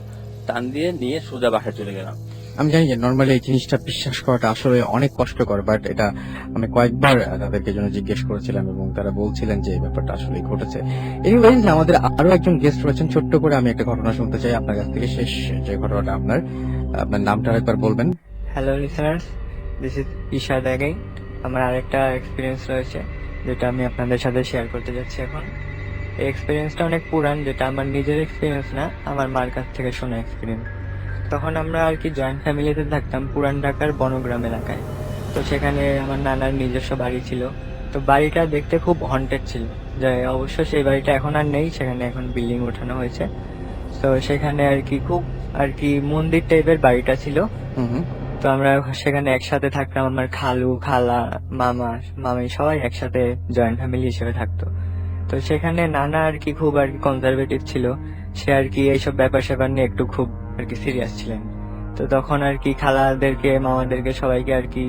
টান দিয়ে নিয়ে সোজা বাসায় চলে গেলাম। আমি জানি যে নর্মালি এই জিনিসটা বিশ্বাস করাটা আসলে অনেক কষ্টকর, বাট এটা আমি কয়েকবার তাদেরকে জন্য জিজ্ঞেস করেছিলাম এবং তারা বলছিলেন যে এই ব্যাপারটা আসলে ঘটেছে। এনিওয়েজ, আমাদের আরো একজন গেস্ট রয়েছেন। ছোট্ট করে আমি একটা ঘটনা শুনতে চাই আপনার কাছ থেকে, শেষ যে ঘটনাটা আপনার নামটা একবার বলবেন। Hello listeners, this is Isha Dagai. আমার আরেকটা এক্সপিরিয়েন্স রয়েছে যেটা আমি আপনাদের সাথে শেয়ার করতে যাচ্ছি এখন। এই এক্সপিরিয়েন্সটা অনেক পুরান, যেটা আমার নিজের এক্সপিরিয়েন্স না, আমার মার কাছ থেকে শোনা এক্সপিরিয়েন্স। তখন আমরা আর কি জয়েন্ট ফ্যামিলিতে থাকতাম পুরান ঢাকার বনগ্রাম এলাকায়। তো সেখানে আমার নানার নিজস্ব বাড়ি ছিল। তো বাড়িটা দেখতে খুব হন্টেড ছিল, যে অবশ্য সেই বাড়িটা এখন আর নেই, সেখানে এখন বিল্ডিং ওঠানো হয়েছে। তো সেখানে আর কি খুব আর কি মন্দির টাইপের বাড়িটা ছিল। তো আমরা সেখানে একসাথে থাকতাম, আমার খালু, খালা, মামা, মামি সবাই একসাথে জয়েন্ট ফ্যামিলি হিসেবে থাকতো। তো সেখানে নানা আর কি খুব আর কি কনজারভেটিভ ছিল, সে আর কি এইসব ব্যাপার স্যাপার নিয়ে একটু খুব আর কি সিরিয়াস ছিলেন। তো তখন আর কি খালাদেরকে, মামাদেরকে সবাইকে আর কি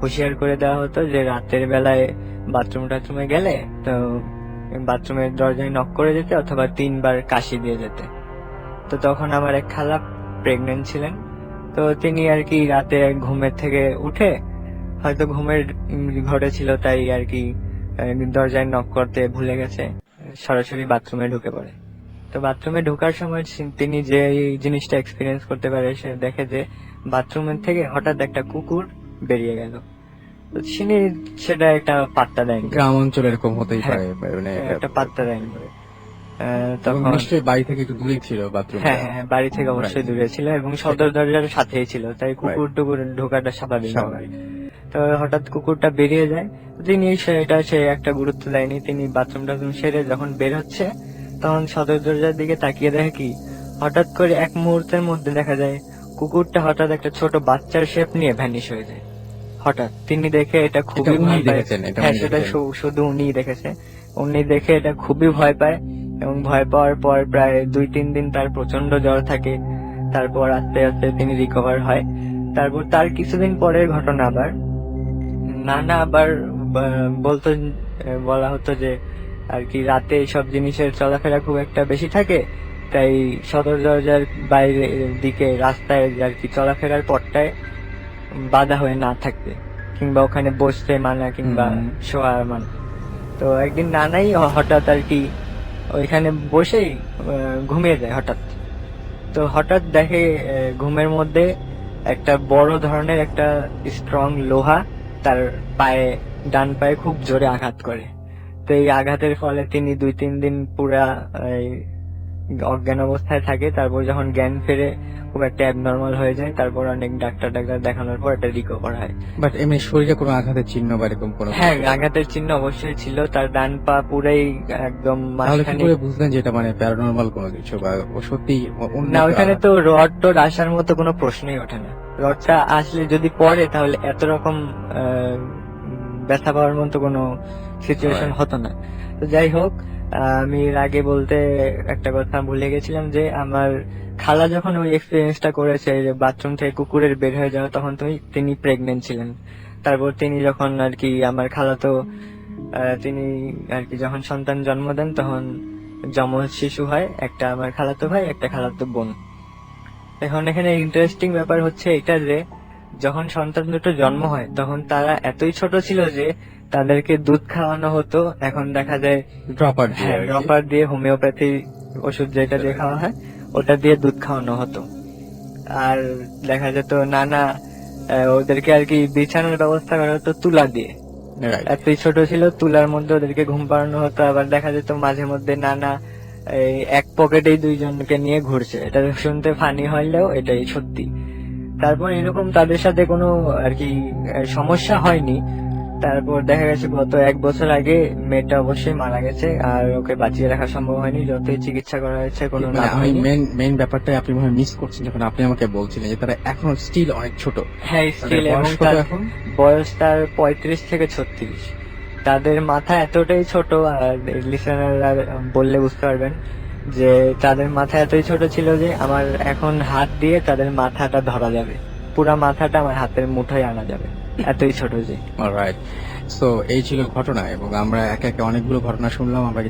হুঁশিয়ার করে দেওয়া হতো যে রাতের বেলায় বাথরুমে গেলে তো বাথরুমের দরজায় নক করে যেতে, অথবা 3বার কাশি দিয়ে যেতে। তো তখন আমার এক খালা প্রেগনেন্ট ছিলেন। তো তিনি আর কি রাতে ঘুমের থেকে উঠে, হয়তো ঘুমের ঘরে ছিল তাই আর কি দরজায় নক করতে ভুলে গেছে, সরাসরি বাথরুমে ঢুকে পড়ে। তো বাথরুমে ঢোকার সময় তিনি যে এই জিনিসটা এক্সপিরিয়েন্স করতে পারে, সে দেখে যে বাথরুমের থেকে হঠাৎ একটা কুকুর বেরিয়ে গেল। তো তিনি সেটা একটা পাত্তা দেয়নি, গ্রাম অঞ্চলে এরকম হতেই হ্যাঁ, পারে, মানে একটা পাত্তা দেয়নি। তখন তখন নিশ্চয়ই বাড়ি থেকে একটু দূরে ছিল বাথরুম। হ্যাঁ হ্যাঁ, বাড়ি থেকে অবশ্যই দূরে ছিল এবং সদর দরজার সাথেই ছিল, তাই কুকুর টুকুর ঢোকাটা স্বাভাবিক। তো হঠাৎ কুকুরটা বেরিয়ে যায়। তিনি সে একটা গুরুত্ব দেয়নি, তিনি বাথরুম টাথরুম সেরে যখন বের হচ্ছে, তখন সদর দরজার দিকে তাকিয়ে দেখে কি হঠাৎ করে এক মুহূর্তের মধ্যে দেখা যায় কুকুরটা হঠাৎ একটা ছোট বাচ্চার শেপ নিয়ে ভ্যানিশ হয়ে যায়। হঠাৎ তিনি দেখে এটা খুবই ভয় পায়। হ্যাঁ, সেটা শুধু উনিই দেখেছে। উনি দেখে এটা খুবই ভয় পায় এবং ভয় পাওয়ার পর প্রায় 2-3 দিন তার প্রচন্ড জ্বর থাকে। তারপর আস্তে আস্তে তিনি রিকভার হয়। তারপর তার কিছুদিন পরের ঘটনা, আবার নানা আবার বলা হতো যে আর কি রাতে সব জিনিসের চলাফেরা খুব একটা বেশি থাকে, তাই সদর দরজার বাইরে দিকে রাস্তায় আর কি চলাফেরার পথটায় বাধা হয়ে না থাকতে, কিংবা ওখানে বসতে মানা কিংবা শোয়া মানা। তো একদিন নানাই হঠাৎ আর কি ওইখানে বসেই ঘুমিয়ে যায় হঠাৎ। তো হঠাৎ দেখে ঘুমের মধ্যে একটা বড় ধরনের একটা স্ট্রং লোহা তার ডান পায়ে খুব জোরে আঘাত করে। তো এই আঘাতের ফলে তিনি 2-3 দিন পুরা অজ্ঞান অবস্থায় থাকে। তারপর যখন জ্ঞান ফেরে খুব একটা অ্যাবনর্মাল হয়ে যায়। তারপর অনেক ডাক্তার দেখানোর পর এটা রিকভার হয়। বাট এমনি শরীরে কোনো আঘাতের চিহ্ন বা এরকম কোনো? হ্যাঁ, আঘাতের চিহ্ন অবশ্যই ছিল, তার ডান পা পুরাই একদম তাহলে কি মাঝখানে। করে বুঝলেন যে এটা মানে প্যারানর্মাল কোনো কিছু, বা ও সত্যি না, ওইখানে তো রড টড আসার মতো কোনো প্রশ্নই ওঠে না। রডটা আসলে যদি পড়ে তাহলে এত রকম ব্যথা পাওয়ার মতো কোনো সিচুয়েশন হতো না। তো যাই হোক, আমি এর আগে বলতে একটা কথা ভুলে গেছিলাম যে আমার খালা যখন ওই এক্সপিরিয়েন্সটা করেছে যে বাথরুম থেকে কুকুরের বের হয়ে যাওয়া, তখন তিনি প্রেগনেন্ট ছিলেন। তারপর তিনি যখন আর কি আমার খালাতো তিনি আর কি যখন সন্তান জন্ম দেন, তখন যমজ শিশু হয়, একটা আমার খালাতো ভাই, একটা খালাতো বোন। এখন এখানে ইন্টারেস্টিং ব্যাপার হচ্ছে এটা যে যখন সন্তান দুটো জন্ম হয় তখন তারা এতই ছোট ছিল যে তাদেরকে দুধ খাওয়ানো হতো। এখন দেখা যায় ড্রপার দিয়ে হ্যাঁ, আর কি। ড্রপার দিয়ে, হোমিওপ্যাথি ওষুধ যেটা দিয়ে খাওয়া হয় ওটা দিয়ে দুধ খাওয়ানো হতো। আর দেখা যেত নানা ওদেরকে আর কি বিছানার ব্যবস্থা করা হতো তুলা দিয়ে। Right. এতই ছোট ছিল, তুলার মধ্যে ওদেরকে ঘুম পাড়ানো হতো। আবার দেখা যেত মাঝে মধ্যে নানা এই এক পকেটেই দুইজনকে নিয়ে ঘুরছে। এটা শুনতে ফানি হলেও এটাই সত্যি। তারপর এরকম তাদের সাথে কোনো আর কি সমস্যা হয়নি। তারপর দেখা গেছে গত 1 বছর আগে মেয়েটা অবশ্যই মারা গেছে, আর ওকে বাঁচিয়ে রাখা সম্ভব হয়নি। যতই চিকিৎসা করা হয়েছে কোনো মানে লাভ আমি হয়নি। মেন ব্যাপারটাই আপনি মনে মিস করছেন যখন আপনি আমাকে বলছিলেন যে তারা এখনো স্টিল অনেক ছোট। হ্যাঁ, স্টিল, তাদের এবং বয়স কত তার এখন? বয়স তার 35 থেকে 36। তাদের মাথা এতটাই ছোট, আর লিসেনাররা বললে বুঝতে পারবেন যে তাদের মাথা এতই ছোট ছিল যে আমার এখন হাত দিয়ে তাদের মাথাটা ধরা যাবে, পুরা মাথাটা আমার হাতের মুঠোয় আনা যাবে, এতই ছোট যে। অলরাইট, সো এই ছিল ঘটনা, এবং আমরা একে একে অনেকগুলো ঘটনা শুনলাম। আমরা